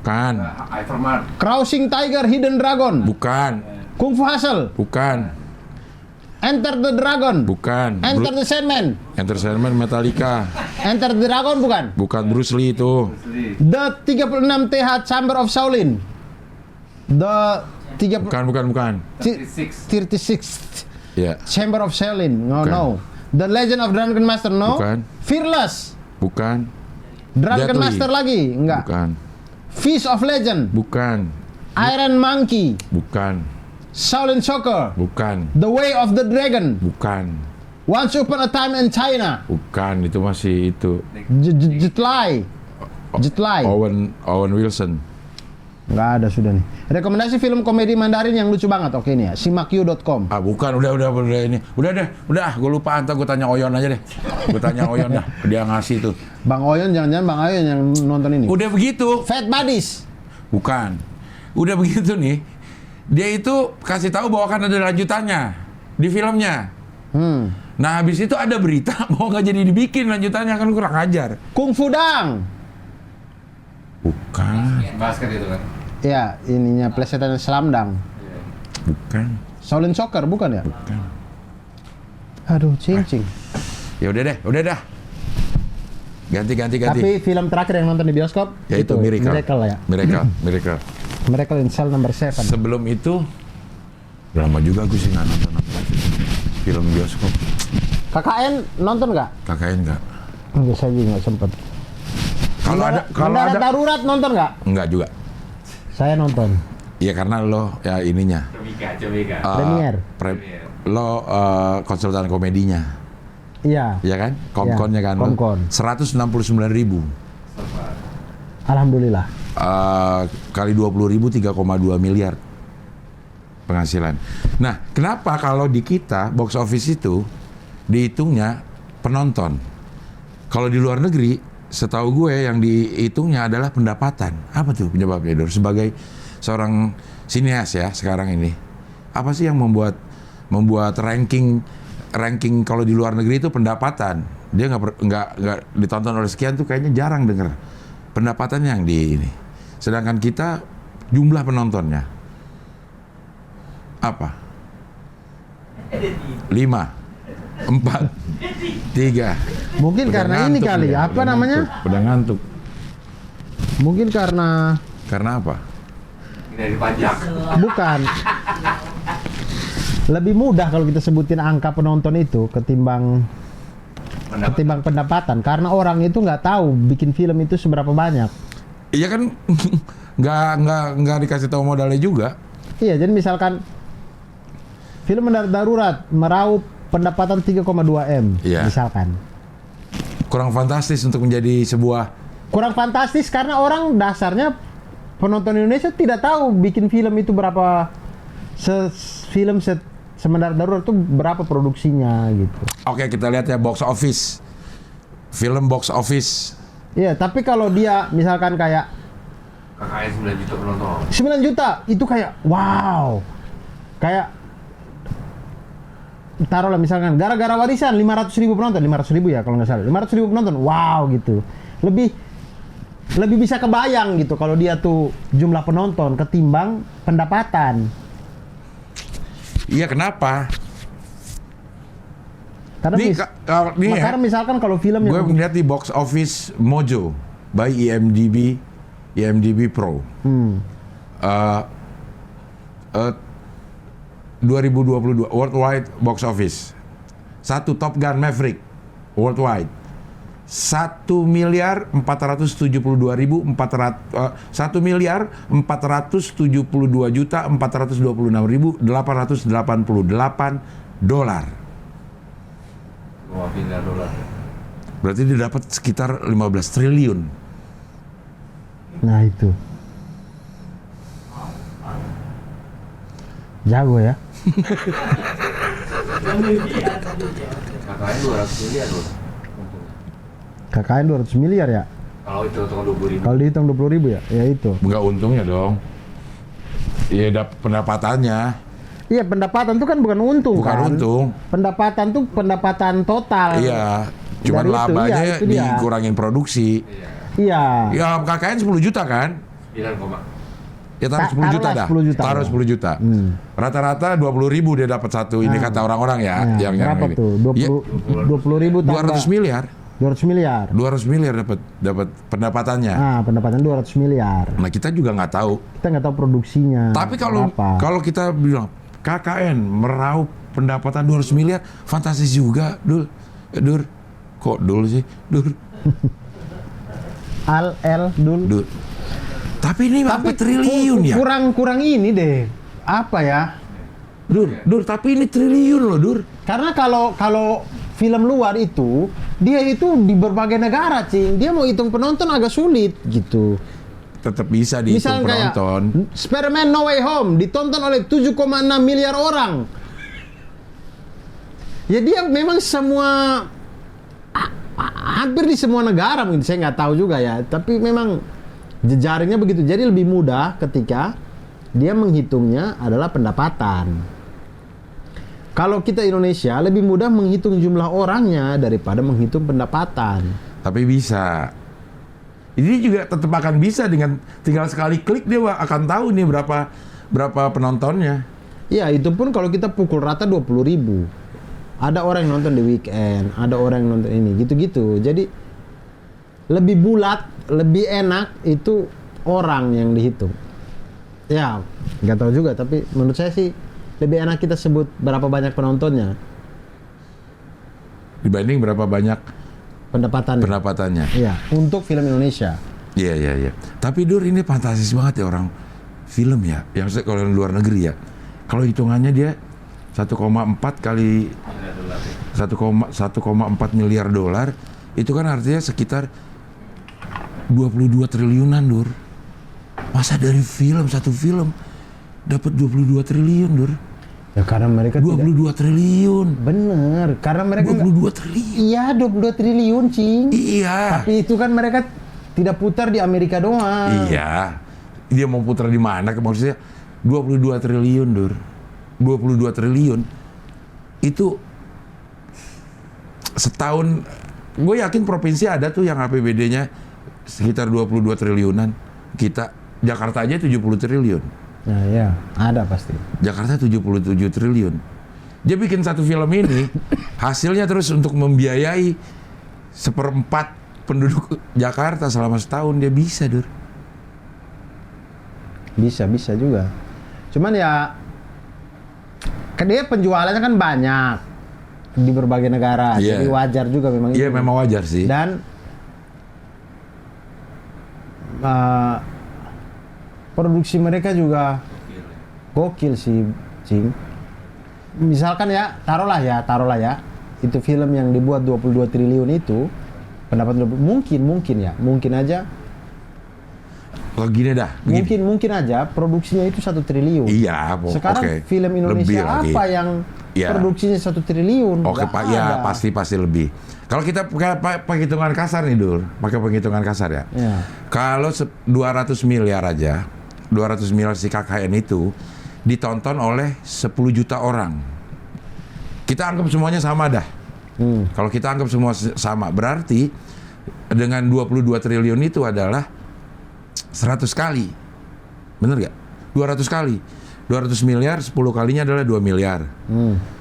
bukan. Iverman. Crouching Tiger, Hidden Dragon. Bukan. Kung Fu Hustle. Bukan. Enter the Dragon. Bukan. Enter the Sandman. Entertainment Metallica. Enter the Dragon bukan. Bukan Bruce Lee itu. The 36 TH Chamber of Shaolin. The 30 Bukan. 36. 36 Ya. Chamber of Shaolin. No, Bukan. no. The Legend of Drunken Master, no. Bukan. Fearless. Bukan. Drunken Jet Li. Master lagi, enggak. Bukan. Feast of Legend. Bukan. Iron Monkey. Bukan. Shaolin Soccer. Bukan. The Way of the Dragon. Bukan. Once Upon a Time in China. Bukan, itu masih itu. Jet Li. Jet Li. Owen Wilson. Nggak ada sudah nih. Rekomendasi film komedi Mandarin yang lucu banget. Oke nih ya, simakyu.com. Ah bukan, udah ini. Udah, gue lupa, antar gue tanya Oyon aja deh. Gue tanya Oyon dah, dia ngasih tuh. Bang Oyon, jangan-jangan Bang Oyon yang nonton ini. Udah begitu. Fat Buddies. Bukan. Udah begitu nih. Dia itu kasih tahu bahwa akan ada lanjutannya di filmnya. Nah habis itu ada berita mau nggak jadi dibikin lanjutannya, kan kurang ajar. Kung Fu Dang. Bukan. Basket itu kan. Ya, ininya plesetan Slamdang. Bukan. Shaolin Soccer bukan ya? Bukan. Aduh, cing. Ya udah dah. Ganti. Tapi film terakhir yang nonton di bioskop Ya itu Miracle. Miracle ya. Miracle. Miracle in Cell number 7. Sebelum itu lama juga gue sih nggak nonton film bioskop. KKN nonton nggak? KKN nggak. Enggak, saya juga nggak sempet. Kalau ada darurat nonton nggak? Enggak juga. Saya nonton. Iya karena lo ya ininya. Comika. Premier. Lo konsultan komedinya. Iya. Iya kan? Komkonnya kan. Komkon. 169.000. Alhamdulillah. Kali 20.000 3,2 miliar penghasilan. Nah, kenapa kalau di kita box office itu dihitungnya penonton? Kalau di luar negeri, setahu gue yang dihitungnya adalah pendapatan. Apa tuh penyebabnya, Dor? Sebagai seorang sinias ya sekarang ini, apa sih yang membuat ranking kalau di luar negeri itu pendapatan? Dia nggak ditonton oleh sekian tuh kayaknya jarang denger pendapatannya yang di ini. Sedangkan kita jumlah penontonnya apa? 5, 4, 3. Mungkin Udah karena ini ngantuk kali, dia, apa namanya? Udah ngantuk. Mungkin karena Karena apa? Dari pajak. bukan. Lebih mudah kalau kita sebutin angka penonton itu ketimbang pendapatan, karena orang itu nggak tahu bikin film itu seberapa banyak. Iya kan, nggak dikasih tahu modalnya juga. Iya, jadi misalkan film mendarat darurat meraup pendapatan 3,2 M, Iya. misalkan. Kurang fantastis untuk menjadi sebuah. Kurang fantastis karena orang dasarnya penonton Indonesia tidak tahu bikin film itu berapa, film semendarat darurat itu berapa produksinya gitu. Oke, kita lihat ya box office. Film box office. Iya, tapi kalau dia misalkan kayak KKN 9 juta penonton. 9 juta itu kayak wow. Kayak taruhlah misalkan gara-gara warisan 500.000 penonton, 500.000 ya kalau nggak salah. 500.000 penonton, wow gitu. Lebih bisa kebayang gitu kalau dia tuh jumlah penonton ketimbang pendapatan. Iya, kenapa? Karena karena misalkan kalau film gue yang melihat di box office Mojo by IMDb Pro. 2022 worldwide box office. 1 Top Gun Maverick worldwide 1.472.426.888 dolar. Wah, miliar dolar. Berarti dia dapat sekitar 15 triliun. nah itu jago ya. KKN 200 miliar loh. KKN 200 miliar ya. Kalau itu hitung 20.000. Kalau dihitung 20.000 ya, ya itu. Enggak untungnya dong. Iya, dapat pendapatannya. Iya, pendapatan tuh kan bukan untung Bukan kan. untung. Pendapatan tuh pendapatan total. Iya. Cuman Dari itu, labanya iya, itu dia. dikurangin produksi. Iya. Ya KKN 10 juta kan? 9, Ya taruh 10 juta taruhlah dah. 10 juta. Taruh 10 juta. Rata-rata 20.000 dia dapat satu. Ini kata orang-orang ya. Nah, yang berapa ini. tuh? Ya, 20.000 tambah 200 miliar. 200 miliar. 200 miliar dapat pendapatannya. Nah, pendapatan 200 miliar. Nah, kita juga nggak tahu. Kita nggak tahu produksinya. Tapi kalau berapa. kita bilang KKN meraup pendapatan 200 miliar, fantastis juga, Dul. Dur, kok Dul sih? Dur. Dul. Tapi ini berapa triliun ya? Kurang ini deh. Apa ya? Dur, tapi ini triliun loh, Dur. Karena kalau film luar itu, dia itu di berbagai negara, Cing. Dia mau hitung penonton agak sulit gitu. Tetap bisa dihitung penonton. Kayak Spider-Man No Way Home ditonton oleh 7,6 miliar orang. Ya dia memang hampir di semua negara mungkin, saya nggak tahu juga ya. Tapi memang jejaringnya begitu. Jadi lebih mudah ketika dia menghitungnya adalah pendapatan. Kalau kita Indonesia lebih mudah menghitung jumlah orangnya daripada menghitung pendapatan. Tapi bisa. Ini juga tetap akan bisa dengan tinggal sekali klik dia akan tahu nih berapa penontonnya. Ya itu pun kalau kita pukul rata 20.000. Ada orang yang nonton di weekend, ada orang yang nonton ini, gitu-gitu. Jadi lebih bulat, lebih enak itu orang yang dihitung. Ya nggak tahu juga, tapi menurut saya sih lebih enak kita sebut berapa banyak penontonnya dibanding berapa banyak pendapatannya. Iya, untuk film Indonesia. Iya. Tapi Dur, ini fantastis banget ya orang film ya. Yang kalau luar negeri ya. Kalau hitungannya dia 1,4 kali 1,4 miliar dolar, itu kan artinya sekitar 22 triliunan, Dur. Masa dari satu film dapat 22 triliun, Dur? Ya karena mereka 22 triliun. Bener, karena mereka 22 triliun. Iya, 22 triliun, Cing. Iya. Tapi itu kan mereka tidak putar di Amerika doang. Iya. Dia mau putar di mana? Maksudnya 22 triliun, Dur. 22 triliun. Itu setahun, gue yakin provinsi ada tuh yang APBD-nya sekitar 22 triliunan. Jakarta aja 70 triliun. Nah ya, ada pasti. Jakarta 77 triliun. Dia bikin satu film ini, hasilnya terus untuk membiayai 1/4 penduduk Jakarta selama setahun, dia bisa, Dur. Bisa juga. Cuman ya, dia penjualannya kan banyak di berbagai negara, jadi wajar juga memang. Iya, memang wajar sih. Dan produksi mereka juga gokil sih, Cing. Misalkan ya, taruhlah ya, itu film yang dibuat 22 triliun itu, pendapat mungkin aja. Kalau gini dah. Mungkin aja produksinya itu 1 triliun. Iya, sekarang film Indonesia apa yang produksinya 1 triliun? Oke, Pak, ya pasti lebih. Kalau kita pakai penghitungan kasar nih, Dur, pakai penghitungan kasar ya. Kalau 200 miliar aja, 200 miliar si KKN itu ditonton oleh 10 juta orang. Kita anggap semuanya sama dah. Kalau kita anggap semua sama, berarti dengan 22 triliun itu adalah 100 kali. Bener gak? 200 kali. 200 miliar, 10 kalinya adalah 2 miliar.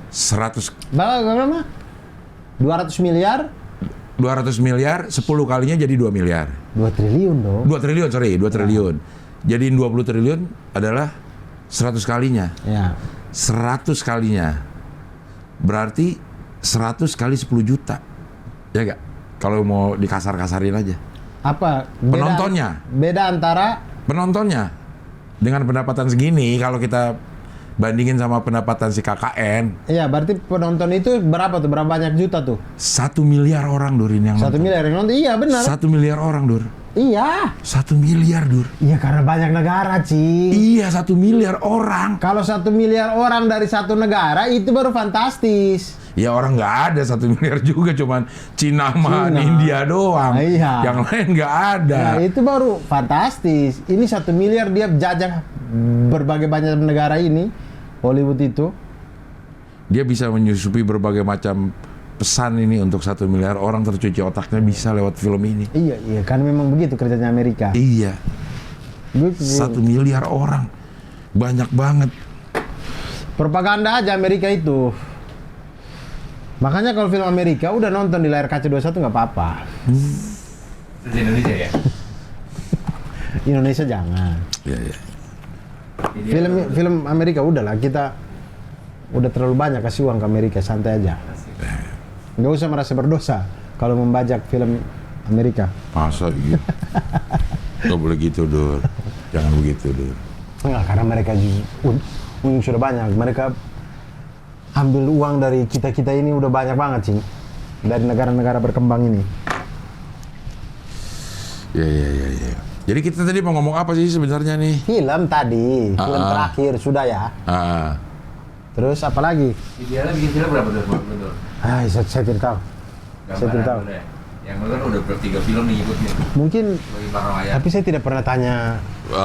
100... Berapa? 200 miliar? 200 miliar, 10 kalinya jadi 2 miliar. 2 triliun dong. 2 triliun, sorry, 2 triliun. Jadiin 20 triliun adalah 100 kalinya. Ya. 100 kalinya. Berarti 100 kali 10 juta. Ya gak? Kalau mau dikasar-kasarin aja. Apa? Penontonnya. Beda antara? Penontonnya. Dengan pendapatan segini, kalau kita bandingin sama pendapatan si KKN. Iya, berarti penonton itu berapa tuh? Berapa banyak juta tuh? 1 miliar orang, Dur, ini yang 1 miliar yang nonton? Iya, benar. 1 miliar orang, Dur. Iya. 1 miliar, Dur. Iya, karena banyak negara, Ci. Iya, 1 miliar orang. Kalau 1 miliar orang dari satu negara, itu baru fantastis. Ya orang nggak ada 1 miliar juga, cuman Cina sama India doang. Iya. Yang lain nggak ada. Nah, itu baru fantastis. Ini 1 miliar dia jajah berbagai banyak negara ini, Hollywood itu. Dia bisa menyusupi berbagai macam pesan ini untuk 1 miliar orang, tercuci otaknya bisa lewat film ini. Iya, kan memang begitu kerjanya Amerika. Iya. 1 miliar orang. Banyak banget. Propaganda aja Amerika itu. Makanya kalau film Amerika udah nonton di layar kaca 21 nggak apa-apa. Di Indonesia ya? Indonesia jangan. Iya. Film Amerika udahlah, kita udah terlalu banyak kasih uang ke Amerika, santai aja. Nggak usah merasa berdosa kalau membajak film Amerika. Masa gitu? Gak boleh gitu, Dur. Jangan begitu, Dur. Enggak, karena mereka sudah banyak. Mereka ambil uang dari kita ini udah banyak banget, Cing. Dari negara-negara berkembang ini. Ya. Jadi kita tadi mau ngomong apa sih sebenarnya nih? Film tadi, film terakhir sudah ya. Terus apa lagi? Idealnya bikin film berapa tuh? Betul. Saya tidak tahu. Saya tidak tahu. Udah. Yang lu kan udah 3 film nih ikutnya. Mungkin, Bagi belakang layar. tapi saya tidak pernah tanya.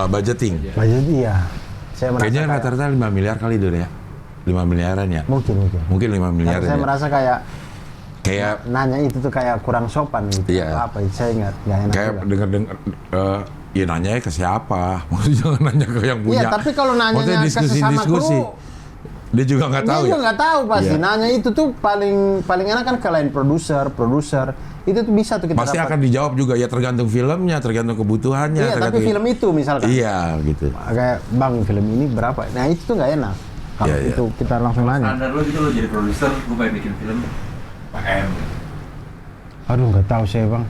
Budgeting. Budget iya. Saya merasa Kayaknya kayak, rata-rata 5 miliar kali, Dur ya? 5 miliaran ya? Mungkin 5 miliar Tapi saya ya? merasa kayak nanya itu tuh kayak kurang sopan gitu. Iya. Apa? Saya nggak enak. Kayak juga. denger-denger, ya nanya ke siapa? Maksudnya jangan nanya ke yang punya. Iya, tapi kalau nanyanya ke sesama kru, dia juga nggak tahu dia ya? juga nggak tahu pasti. Iya. Nanya itu tuh paling enak kan ke lain produser. Itu tuh bisa tuh kita Pasti dapat. akan dijawab juga, ya tergantung filmnya, tergantung kebutuhannya. Iya, tapi film itu misalkan. Iya, gitu. Kayak, Bang, film ini berapa? Nah, itu tuh nggak enak. Kalau Iya. itu kita langsung nanya. Standar lu gitu, lu jadi produser, lu pengen bikin film PM. Aduh, nggak tahu saya, Bang.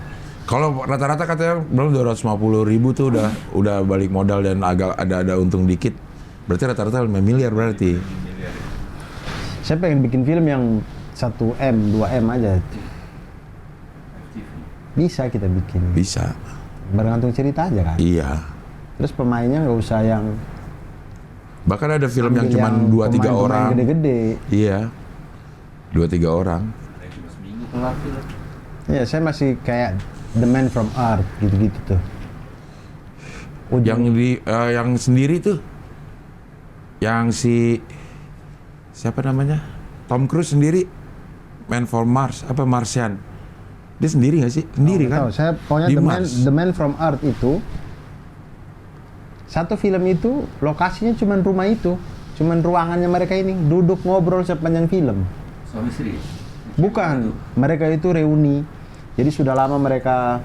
Kalau rata-rata katanya belum 250.000 tuh udah balik modal dan agak ada untung dikit. Berarti rata-rata 5 miliar berarti. Saya pengen bikin film yang 1M, 2M aja. Bisa kita bikin. Bisa. Bergantung cerita aja kan. Iya. Terus pemainnya nggak usah yang Bahkan ada film yang ambil cuma 2-3 pemain-pemain orang. gede-gede. Iya. 2-3 orang. Ada yang cuma seminggu kelar film. Iya, saya masih kayak The Man from Earth gitu-gitu tuh. Yang sendiri tuh. Yang siapa namanya? Tom Cruise sendiri. Man from Mars, apa Martian? Dia sendiri nggak sih? Sendiri Nggak kan? tahu. Saya pokoknya Di The Mars. Man from Earth itu satu film itu lokasinya cuman rumah itu, cuman ruangannya mereka ini duduk ngobrol sepanjang film. Suami istri. Bukan, mereka itu reuni. Jadi sudah lama mereka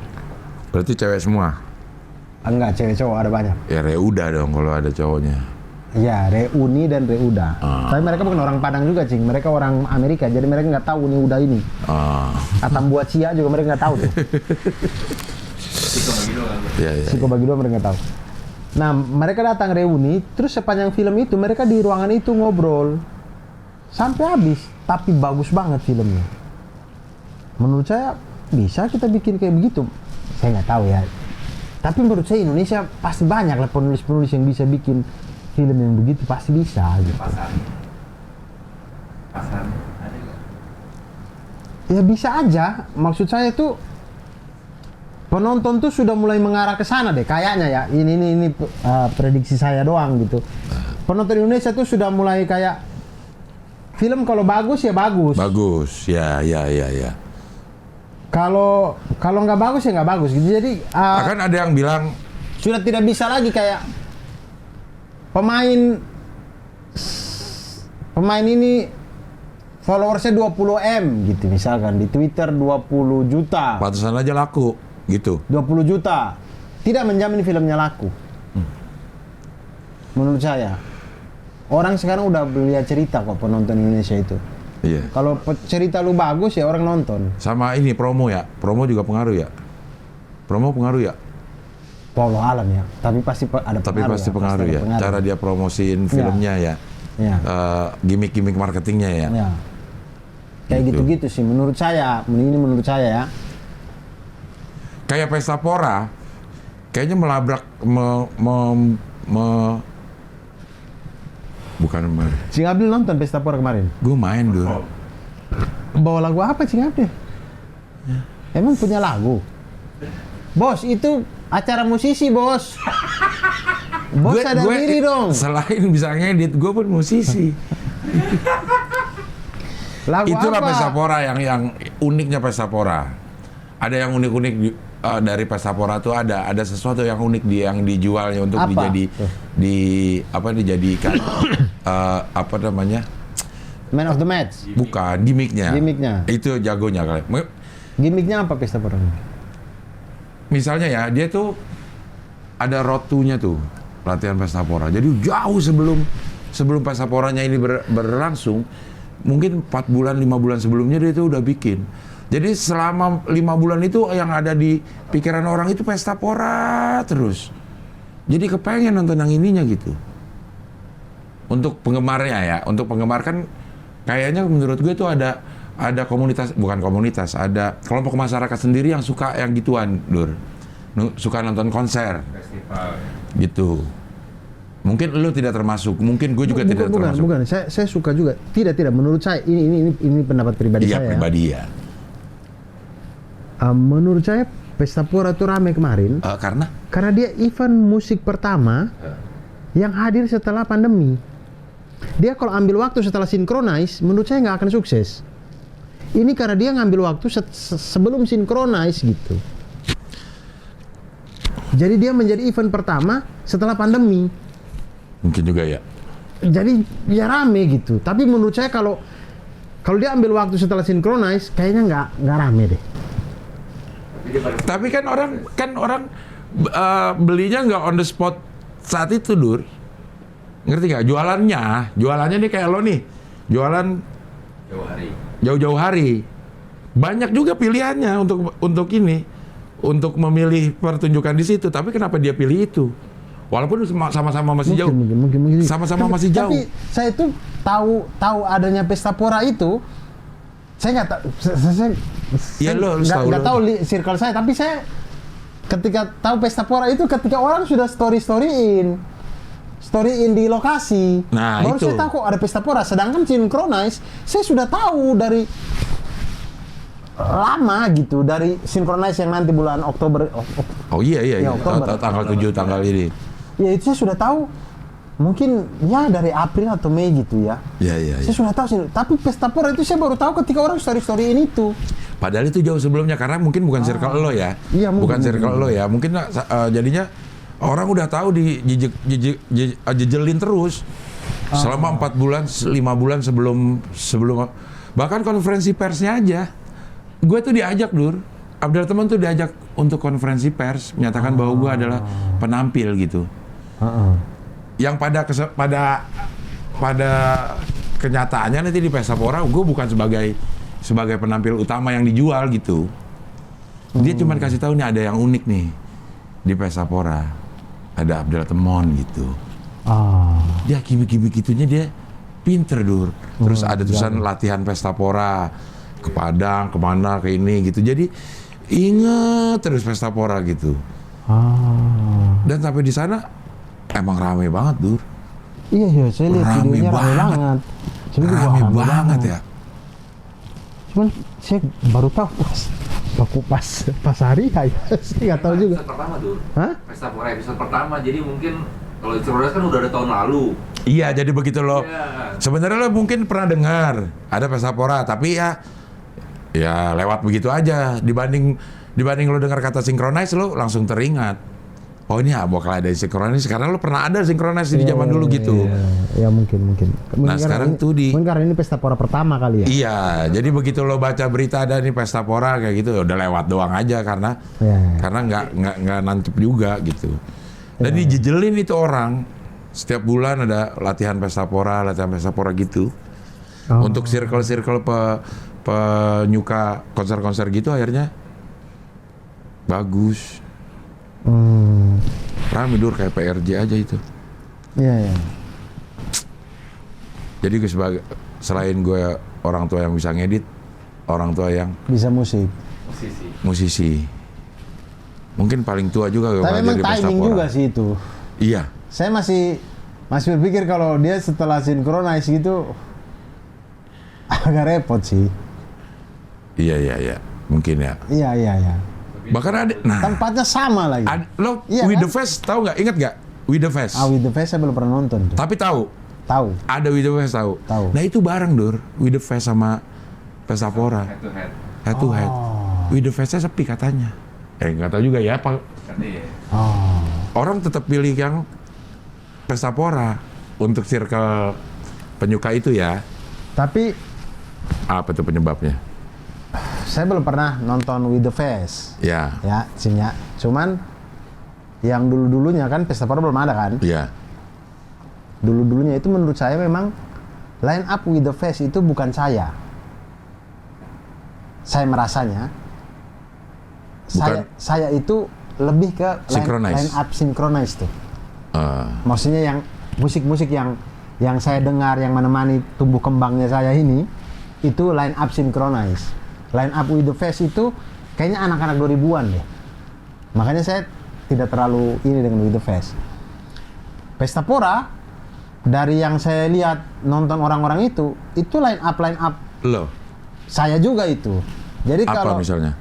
Berarti cewek semua? enggak, cewek cowok ada banyak. Ya Reuda dong kalau ada cowoknya. Ya, reuni dan reuda. Tapi mereka bukan orang Padang juga, Cing. Mereka orang Amerika, jadi mereka nggak tahu uni uda ini. Atam buat cia juga mereka nggak tahu tuh. Itu bagi dua kan. Iya. Siko bagi dua mereka nggak tahu. Nah, mereka datang reuni, terus sepanjang film itu mereka di ruangan itu ngobrol sampai habis. Tapi bagus banget filmnya. Menurut saya bisa kita bikin kayak begitu. Saya nggak tahu ya. Tapi menurut saya Indonesia pasti banyak lah penulis-penulis yang bisa bikin film yang begitu, pasti bisa gitu. Pasarnya ada nggak? Ya bisa aja. Maksud saya tuh penonton tuh sudah mulai mengarah ke sana deh kayaknya ya. Ini prediksi saya doang gitu. Penonton Indonesia tuh sudah mulai kayak film kalau bagus ya bagus. Bagus, ya. Kalau nggak bagus ya nggak bagus gitu. Jadi Akan ada yang bilang sudah tidak bisa lagi kayak pemain ini followersnya 20M gitu misalkan di Twitter 20 juta. pantesan aja laku gitu. 20 juta. Tidak menjamin filmnya laku. Menurut saya. Orang sekarang udah lihat cerita kok penonton Indonesia itu. Iya. Kalau cerita lu bagus ya orang nonton. Sama ini promo ya. Promo juga pengaruh ya. Promo pengaruh ya. Wallahu alam ya. Tapi pasti ada pengaruh. Tapi pasti pengaruh ada ya. pengaruh. Cara dia promosiin filmnya ya. Ya. Gimmick-gimmick marketingnya ya. Ya. Kayak gitu-gitu sih menurut saya. Ini menurut saya ya. Kayak Pesta Pora, kayaknya melabrak bukan. Cing Abdul nonton Pesta Pora kemarin. Gue main dulu. Bawa lagu apa Cing Abdul? Emang punya lagu? Bos, itu acara musisi, Bos. Bos sadar diri dong. Selain bisa ngedit, gue pun musisi. Lagu Itulah apa? Pesta Pora yang uniknya Pesta Pora. Ada yang unik-unik dari Pesta Pora tuh ada sesuatu yang unik yang dijualnya untuk Apa? dijadikan apa namanya? Man of the Match. Bukan gimmicknya. Gimmicknya. Itu jagonya kali. Gimmicknya apa Pesta Pora? Misalnya ya, dia tuh ada road to-nya tuh, latihan Pesta Pora. Jadi jauh sebelum Pesta Poranya ini berlangsung, mungkin 4 bulan, 5 bulan sebelumnya dia itu udah bikin. Jadi selama 5 bulan itu yang ada di pikiran orang itu pesta pora terus. Jadi kepengen nonton yang ininya gitu. Untuk penggemarnya ya, untuk penggemar kan kayaknya menurut gue itu ada komunitas, bukan komunitas, ada kelompok masyarakat sendiri yang suka yang gituan, Dur. Suka nonton konser. Festival. Gitu. Mungkin lu tidak termasuk, mungkin gue juga tidak termasuk. Bukan, saya suka juga. Tidak, menurut saya ini pendapat pribadi Iya, saya. pribadi ya. Menurut saya Pesta Pora itu rame kemarin. Karena dia event musik pertama yang hadir setelah pandemi. Dia kalau ambil waktu setelah Synchronize, menurut saya nggak akan sukses. Ini karena dia ngambil waktu sebelum Synchronize gitu. Jadi dia menjadi event pertama setelah pandemi. Mungkin juga ya. Jadi ya rame gitu. Tapi menurut saya kalau dia ambil waktu setelah Synchronize, kayaknya nggak rame deh. Tapi kan orang belinya nggak on the spot saat itu, Dur. Ngerti nggak? Jualannya nih kayak lo nih, jualan jauh-jauh hari. Banyak juga pilihannya untuk ini, untuk memilih pertunjukan di situ. Tapi kenapa dia pilih itu? Walaupun sama-sama masih jauh. Mungkin. Sama-sama masih jauh. Tapi saya itu tahu adanya Pesta Pora itu. Saya nggak tahu. Saya nggak tahu circle saya. Tapi saya ketika tahu Pesta Pora itu ketika orang sudah storyin di lokasi. Nah, baru itu. saya tahu kok ada Pesta Pora. Sedangkan Synchronize saya sudah tahu dari lama gitu, dari Synchronize yang nanti bulan Oktober. Oh iya. Oktober. Tanggal 7 tanggal ini. Ya itu saya sudah tahu, mungkin ya dari April atau Mei gitu ya. Iya. Saya sudah tahu sih, tapi Pesta Pora itu saya baru tahu ketika orang storyin itu. Padahal itu jauh sebelumnya karena mungkin bukan circle lo ya. Iya, bukan mungkin. circle lo ya. Mungkin jadinya orang udah tahu jejelin terus selama 4 bulan, 5 bulan sebelum bahkan konferensi persnya aja. Gue tuh diajak, Dur. Abdel Teman tuh diajak untuk konferensi pers menyatakan bahwa gue adalah penampil gitu. Yang pada kenyataannya nanti di Pesta Pora gue bukan sebagai penampil utama yang dijual gitu. Dia cuma kasih tahu nih ada yang unik nih di Pesta Pora, ada Abdel Teman gitu. Dia gimmick gitunya dia pinter, Dur. Terus ada tulisan latihan Pesta Pora ke Padang, kemana, ke ini gitu. Jadi inget terus Pesta Pora gitu. Dan sampai di sana emang rame banget, Dur. Iya, saya lihat videonya rame banget. Rame banget ya. Cuman saya baru tahu pas hari ya, saya nggak tahu juga. Episode pertama, Dur. Hah? Pesta Pora episode pertama, jadi mungkin kalau Synchronize kan udah ada tahun lalu. Iya, jadi begitu lo. Yeah. Sebenarnya lo mungkin pernah dengar ada Pesta Pora, tapi ya lewat begitu aja. Dibanding lo dengar kata Synchronize, lo langsung teringat. Oh ini bakal ada Synchronize karena lo pernah ada Synchronize di zaman dulu gitu. Ya mungkin. Nah sekarang tuh mungkin karena ini Pesta Pora pertama kali ya. Iya, jadi begitu lo baca berita ada nih Pesta Pora kayak gitu, udah lewat doang aja karena nggak nancep juga gitu. Dan dijejelin itu orang setiap bulan ada latihan Pesta Pora gitu. Untuk circle penyuka konser-konser gitu akhirnya bagus. Rame, Dur, kayak PRJ aja itu. Iya. Jadi gue selain gue orang tua yang bisa ngedit, orang tua yang bisa musisi. Mungkin paling tua juga gue. Tapi memang timing juga sih itu. Iya. Saya masih berpikir kalau dia setelah Synchronize gitu agak repot sih. Iya. Mungkin ya. Iya. Bahkan ada, tempatnya sama lagi. Lo iya, With kan? The Fest tahu nggak? Ingat nggak? With The Fest. With The Fest saya belum pernah nonton tuh. Tapi tahu. Ada With The Fest tahu. Nah itu bareng, Dur. With The Fest sama Pesta Pora. Head to head. With The Festnya sepi katanya. Nggak tahu juga ya. Orang tetap pilih yang Pesta Pora untuk circle penyuka itu ya. Tapi apa tuh penyebabnya? Saya belum pernah nonton With The Fest. Ya. Cuman yang dulunya kan Pesta Pora belum ada kan? Iya. Dulunya itu menurut saya memang line up with the Fest itu bukan saya. Saya merasanya saya itu lebih ke line up synchronize tuh. Maksudnya yang musik-musik yang saya dengar, yang menemani tumbuh kembangnya saya ini, itu line up synchronize. Line up with the Fest itu kayaknya anak-anak 2000-an deh. Makanya saya tidak terlalu ini dengan with the Fest. Pesta Pora, dari yang saya lihat nonton orang-orang itu line up Loh. saya juga itu. Jadi apa kalau misalnya?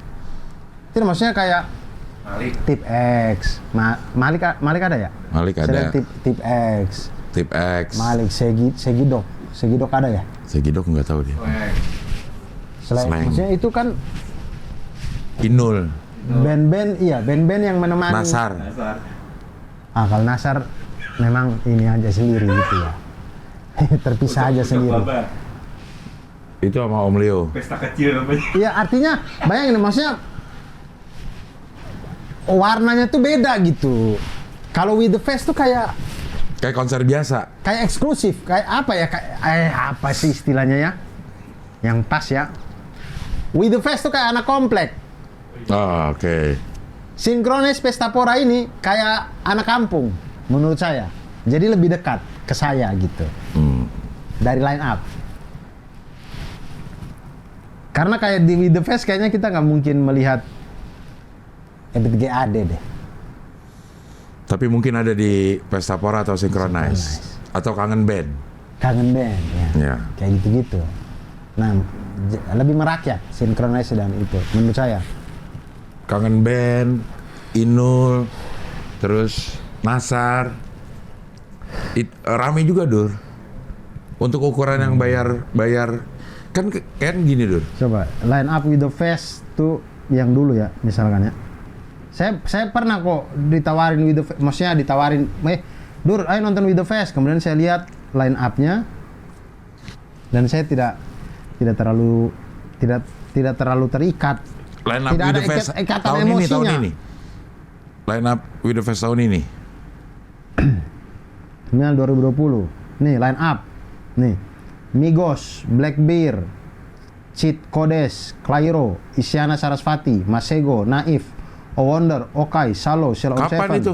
Itu maksudnya kayak Malik. Tip X, Malik ada ya? Malik ada. Saya Tip X. Tip X. Malik, Segidok ada ya? Segidok nggak tahu dia. Selain maksudnya itu kan Inul. band-band yang menemani. Nasar. Kalau Nasar memang ini aja sendiri gitu ya. Terpisah aja sendiri. Itu sama Om Leo. Pesta kecil namanya. Iya, artinya bayangin maksudnya warnanya tuh beda gitu. Kalau with the Fest tuh kayak konser biasa. Kayak eksklusif, kayak apa ya? Apa sih istilahnya ya? Yang pas ya. With the Fest tuh kayak anak komplek. Oh, oke. Synchronize Pesta Pora ini kayak anak kampung menurut saya. Jadi lebih dekat ke saya gitu. Dari line up. Karena kayak di With the Fest kayaknya kita nggak mungkin melihat Ebit GAD deh. Tapi mungkin ada di Pesta Pora atau Synchronize. Atau Kangen Band. Kangen Band ya. Ya. Kayak gitu-gitu. Nah, lebih merakyat Synchronize dan itu menurut saya. Kangen Band, Inul, terus Nasar. Rame juga, Dur. Untuk ukuran yang bayar kan gini, Dur. Coba line up with the Fest tuh yang dulu ya, misalkan ya. Saya pernah kok ditawarin with the Fest, maksudnya ditawarin, Dur, ayo nonton with the Fest. Kemudian saya lihat line up-nya dan saya tidak terlalu terikat. Line up Tidak with ada the Fest ikatan tahun emosinya. ini. Line up with the Fest tahun ini. Ini 2020. Nih line up. Nih. Migos, Blackbeard, Cheat Codes, Clairo, Isyana Sarasvati, Masego, Naif, Owonder, Okai, Salo, Sheila on Kapan Seven. itu?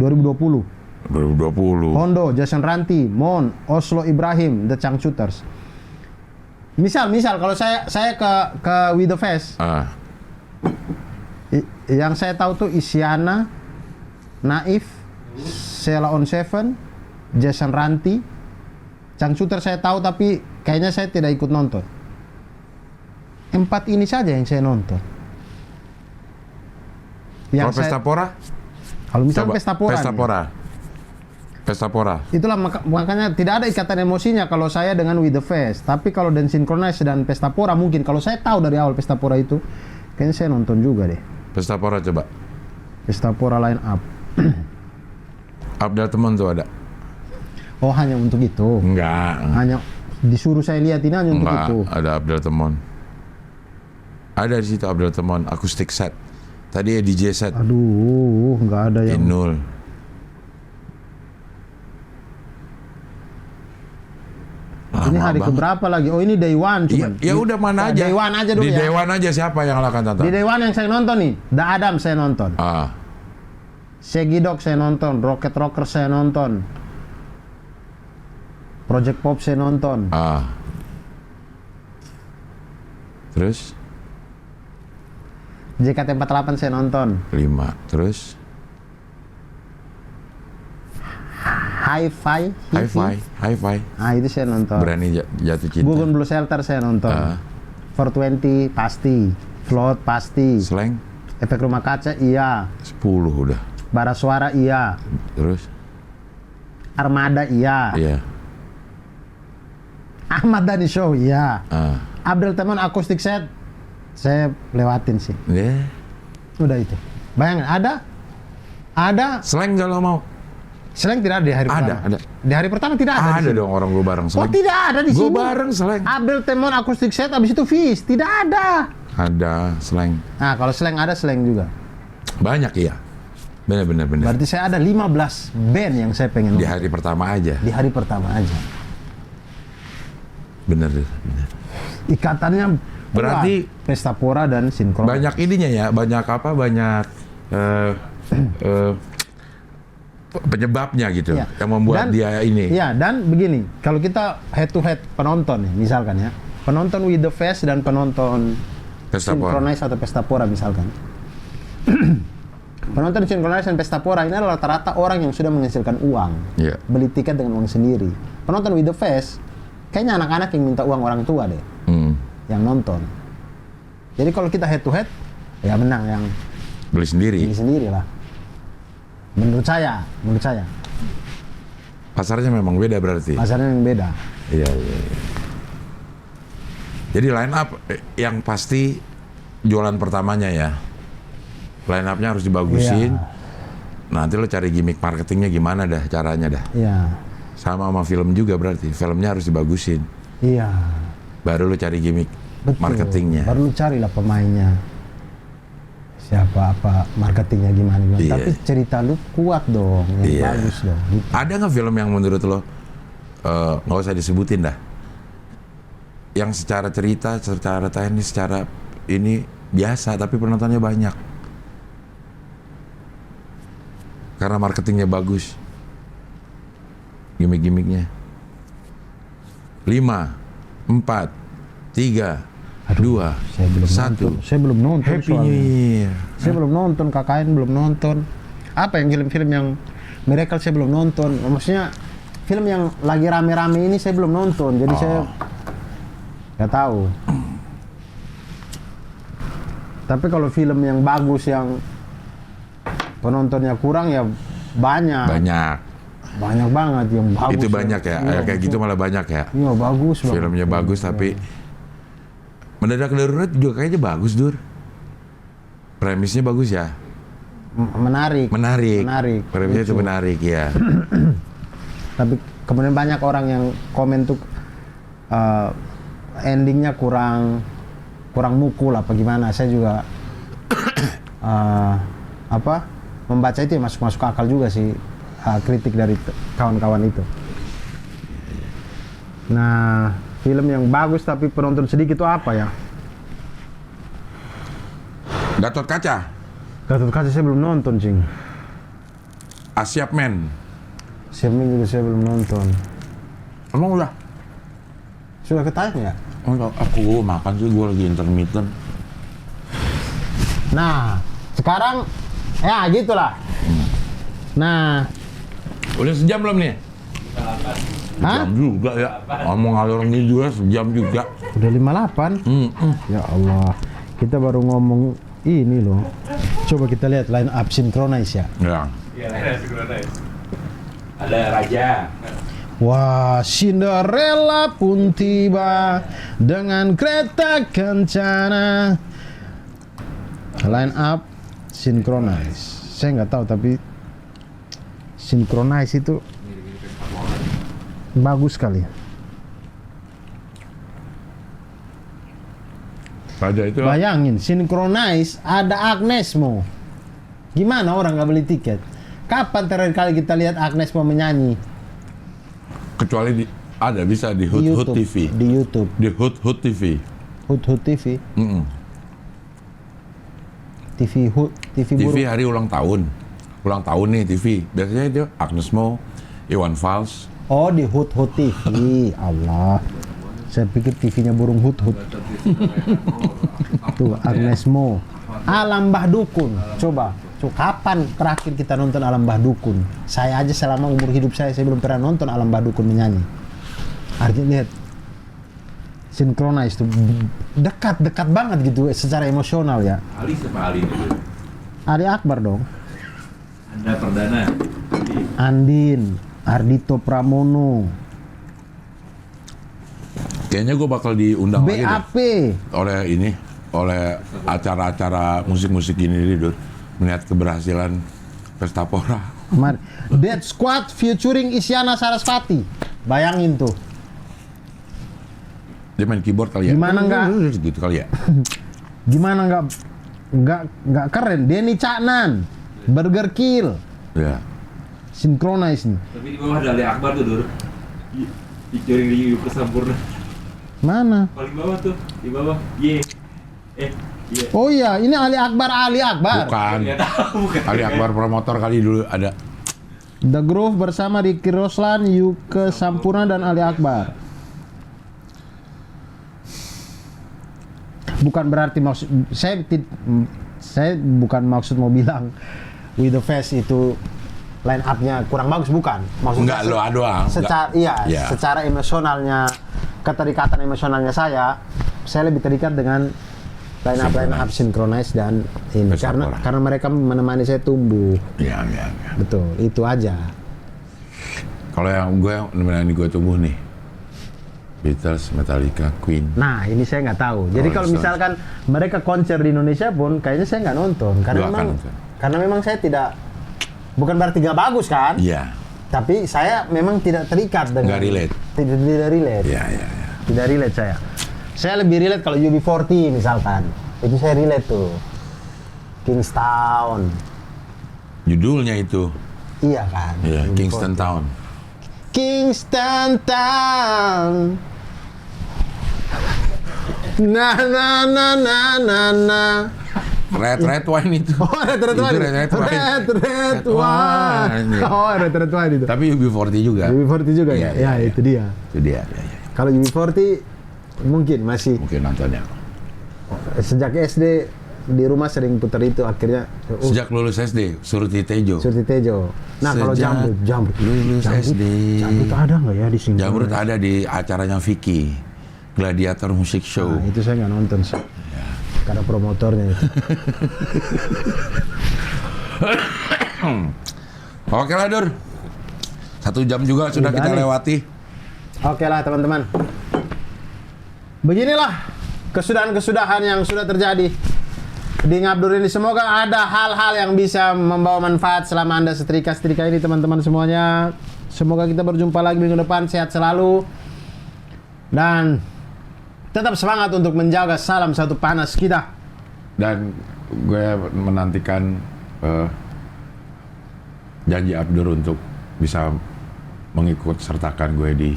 2020. 2020. Hondo, Jason Ranti, Mon, Oslo Ibrahim, The Changcuters. Misal kalau saya ke With the Fest, yang saya tahu tuh Isyana, Naif, Sheila on Seven, Jason Ranti, Changcuter saya tahu tapi kayaknya saya tidak ikut nonton. 4 ini saja yang saya nonton. Kalau Pesta Pora? Kalau misalnya Pesta Pora. Itulah makanya tidak ada ikatan emosinya kalau saya dengan With the Fest. Tapi kalau dan Synchronize dan Pesta Pora mungkin kalau saya tahu dari awal Pesta Pora itu, kayaknya saya nonton juga deh. Pesta Pora coba. Pesta Pora line up. Abdel Teman tuh ada. Oh, hanya untuk itu? Enggak. Hanya disuruh saya lihat ini hanya untuk itu? Ada Abdel Teman. Ada di situ Abdel Teman, acoustic set. Tadi ya DJ set. Aduh, nggak ada yang... Inul. Ini hari keberapa lagi? Oh, ini Day One cuman. Ya udah mana aja. Day One aja dulu di ya. Day One aja siapa yang akan tonton? Di Day One yang saya nonton nih, The Adam saya nonton. Segidok saya nonton, Rocket Rocker saya nonton. Project Pop saya nonton. Terus? JKT48 saya nonton. 5. Terus? Hi-Fi. Itu saya nonton. Berani Jatuh Cinta. Gugun Blue Shelter saya nonton. 420 pasti. Float pasti. Slang? Efek Rumah Kaca iya. 10 udah. Bara Suara iya. Terus? Armada iya. Iya. Ahmad Dhani Show iya. Abdel Teman Acoustic Set saya lewatin sih. Udah itu. Bayangin ada Slang nggak lo mau? Slang tidak ada di hari pertama. Ada. Di hari pertama tidak ada. Ada dong orang gue bareng Slang. Oh, tidak ada di sini. Gue bareng Slang. Abdel Teman Acoustic Set abis itu Fish tidak ada. Ada Slang. Nah, kalau Slang ada Slang juga. Banyak iya. Benar. Berarti saya ada 15 band yang saya pengen Di nonton. hari pertama aja. Di hari pertama aja. Bener. Ikatannya Berarti kuat. Pesta Pora dan sinkronis. banyak ininya ya, banyak penyebabnya gitu Iya. yang membuat Dan- dia ini. Iya, dan begini, kalau kita head to head penonton nih, misalkan ya, penonton with the face dan penonton Pesta Pora. sinkronis atau Pesta Pora misalkan. Penonton sinkronis dan Pesta Pora ini adalah rata-rata orang yang sudah menghasilkan uang, Iya. beli tiket dengan uang sendiri. Penonton with the face, kayaknya anak-anak yang minta uang orang tua deh, yang nonton. Jadi kalau kita head to head, ya menang yang Beli sendiri. ini sendiri lah. Menurut saya. Pasarnya memang beda berarti. Pasarnya yang beda. Iya. Jadi line up yang pasti jualan pertamanya ya. Line up-nya harus dibagusin. Iya. Nanti lo cari gimmick marketingnya gimana dah caranya dah. Iya. Sama film juga berarti. Filmnya harus dibagusin. Iya. Baru lo cari gimmick Betul. marketingnya. Baru lu carilah pemainnya. Siapa, apa, marketingnya gimana. Iya. Tapi cerita lu kuat dong, yang Iya. bagus dong. Gitu. Ada nggak film yang menurut lo nggak usah disebutin dah, yang secara cerita, secara teknis, secara ini biasa tapi penontonnya banyak karena marketingnya bagus, gimmick-gimmicknya. 5, 4, 3, 2, Saya belum 1. nonton. Saya belum nonton Happy New soalnya. Year. Saya belum nonton, KKN belum nonton. Apa yang film-film yang Miracle saya belum nonton. Maksudnya film yang lagi rame-rame ini saya belum nonton. Jadi saya nggak tahu. Tapi kalau film yang bagus yang penontonnya kurang ya banyak. Banyak banget yang bagus. Itu banyak ya, Iya, kayak gitu malah banyak ya. Iya bagus banget. Filmnya bagus tapi Mendadak Darurat juga kayaknya bagus, Dur. Premisnya bagus ya. Menarik. Premisnya itu lucu. menarik ya. Tapi kemudian banyak orang yang komen tuh endingnya kurang mukul apa gimana. Saya juga membaca itu ya masuk akal juga sih, kritik dari kawan-kawan itu. Nah, film yang bagus tapi penonton sedikit itu apa ya? Gatot Kaca, Gatot Kaca saya belum nonton, Cing. Asiap Men. Siapin juga saya belum nonton. Emang udah? Sudah ketayang ya? Enggak, aku makan sih, gue lagi intermittent. Nah, sekarang ya gitulah. Nah, Udah sejam belum nih? hah? Sejam juga ya. Ngomong alur ini juga sejam juga. Udah 58. Ya Allah. Kita baru ngomong ini loh. Coba kita lihat line up synchronize ya. Ya. Ada Raja. Wah, Cinderella pun tiba dengan kereta kencana. Line up synchronize. Saya nggak tahu tapi synchronize itu bagus sekali. Raja itu Bayangin, synchronize ada Agnes Mo. Gimana orang nggak beli tiket? Kapan terakhir kali kita lihat Agnes Mo menyanyi? kecuali ada bisa di Hood Hood YouTube, TV. Di YouTube. Di Hood Hood TV. Hood TV. TV Hood, TV TV buruk. hari ulang tahun. Ulang tahun nih TV. Biasanya itu Agnes Mo, Iwan Fals. Oh, di Hood TV. Allah. Saya pikir TV-nya burung Hood. Tuh, Agnes Mo. Alam Mbah Dukun. Coba kapan terakhir kita nonton Alam Mbah Dukun? Saya aja selama umur hidup saya belum pernah nonton Alam Mbah Dukun menyanyi. Artinya lihat, synchronize tuh dekat banget gitu secara emosional ya. Ali siapa Ali itu? Ali Akbar dong. Anda Perdana. Andin, Ardhito Pramono, Kayaknya gue bakal diundang lagi deh. BAP. Oleh acara-acara musik-musik gini Dur. Melihat keberhasilan Pesta Pora. Dead Squad featuring Isyana Sarasvati. Bayangin tuh. Dia main keyboard kali ya. Gimana nggak? Gitu kali ya. Gimana nggak keren? Denny Caknan, Burger Kill, Ya. synchronize nih. Tapi di bawah ada Ali Akbar tuh, Dur. Featuring di Yuka Sampurna. Mana? Paling bawah tuh, di bawah. Y. Iya. Oh iya, ini Ali Akbar. Bukan. Nggak tahu, bukan. Ali Akbar promotor kali dulu ada. The Groove bersama Ricky Roslan, Yuke Sampurna dan Ali Akbar. Bukan berarti maksud saya bukan maksud mau bilang With The Fest itu line up-nya kurang bagus, bukan. Maksudnya Enggak lo doang. Secara emosionalnya, keterikatan emosionalnya saya lebih terikat dengan line up Synchronize dan ini karena mereka menemani saya tumbuh. Iya. Betul, itu aja. Kalau yang menemani gue tumbuh nih, Beatles, Metallica, Queen. Nah, ini saya nggak tahu. Jadi kalau misalkan mereka konser di Indonesia pun, kayaknya saya nggak nonton karena memang saya bukan berarti nggak bagus kan? Iya. Tapi saya memang tidak terikat dengan. Nggak relate. Tidak relate. Iya. Tidak relate saya. Saya lebih relate kalau UB40 misalkan. Itu saya relate tuh. Kingstown. Judulnya itu. Iya kan? Iya, UB40. Kingston Town. Kingston Town. Na. Red Wine itu. Oh, Red Wine. Red Wine. Oh, Red Wine itu. Tapi UB40 juga. UB40 juga ya? Iya. Itu dia. Itu dia. Kalau UB40 mungkin masih. Mungkin nontonnya. Sejak SD di rumah sering putar itu, akhirnya Sejak lulus SD, Surti Tejo. Nah, kalau Jamrut lulus SD. Jamrut ada nggak ya di sini? Jamrut ada di acaranya Vicky, Gladiator Music Show. Nah, itu saya nggak nonton sih. Karena promotornya itu. Oke lah, Dur. 1 jam juga sudah kita lewati. Oke lah, teman-teman. Beginilah kesudahan-kesudahan yang sudah terjadi di Ngabdur ini. Semoga ada hal-hal yang bisa membawa manfaat selama Anda setrika-setrika ini, teman-teman semuanya. Semoga kita berjumpa lagi minggu depan. Sehat selalu. Dan tetap semangat untuk menjaga salam satu panas kita. Dan gue menantikan janji Abdur untuk bisa mengikut sertakan gue di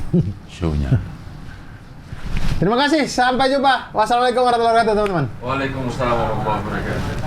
show-nya. Terima kasih, sampai jumpa. Wassalamualaikum warahmatullahi wabarakatuh, teman-teman. Waalaikumsalam warahmatullahi wabarakatuh.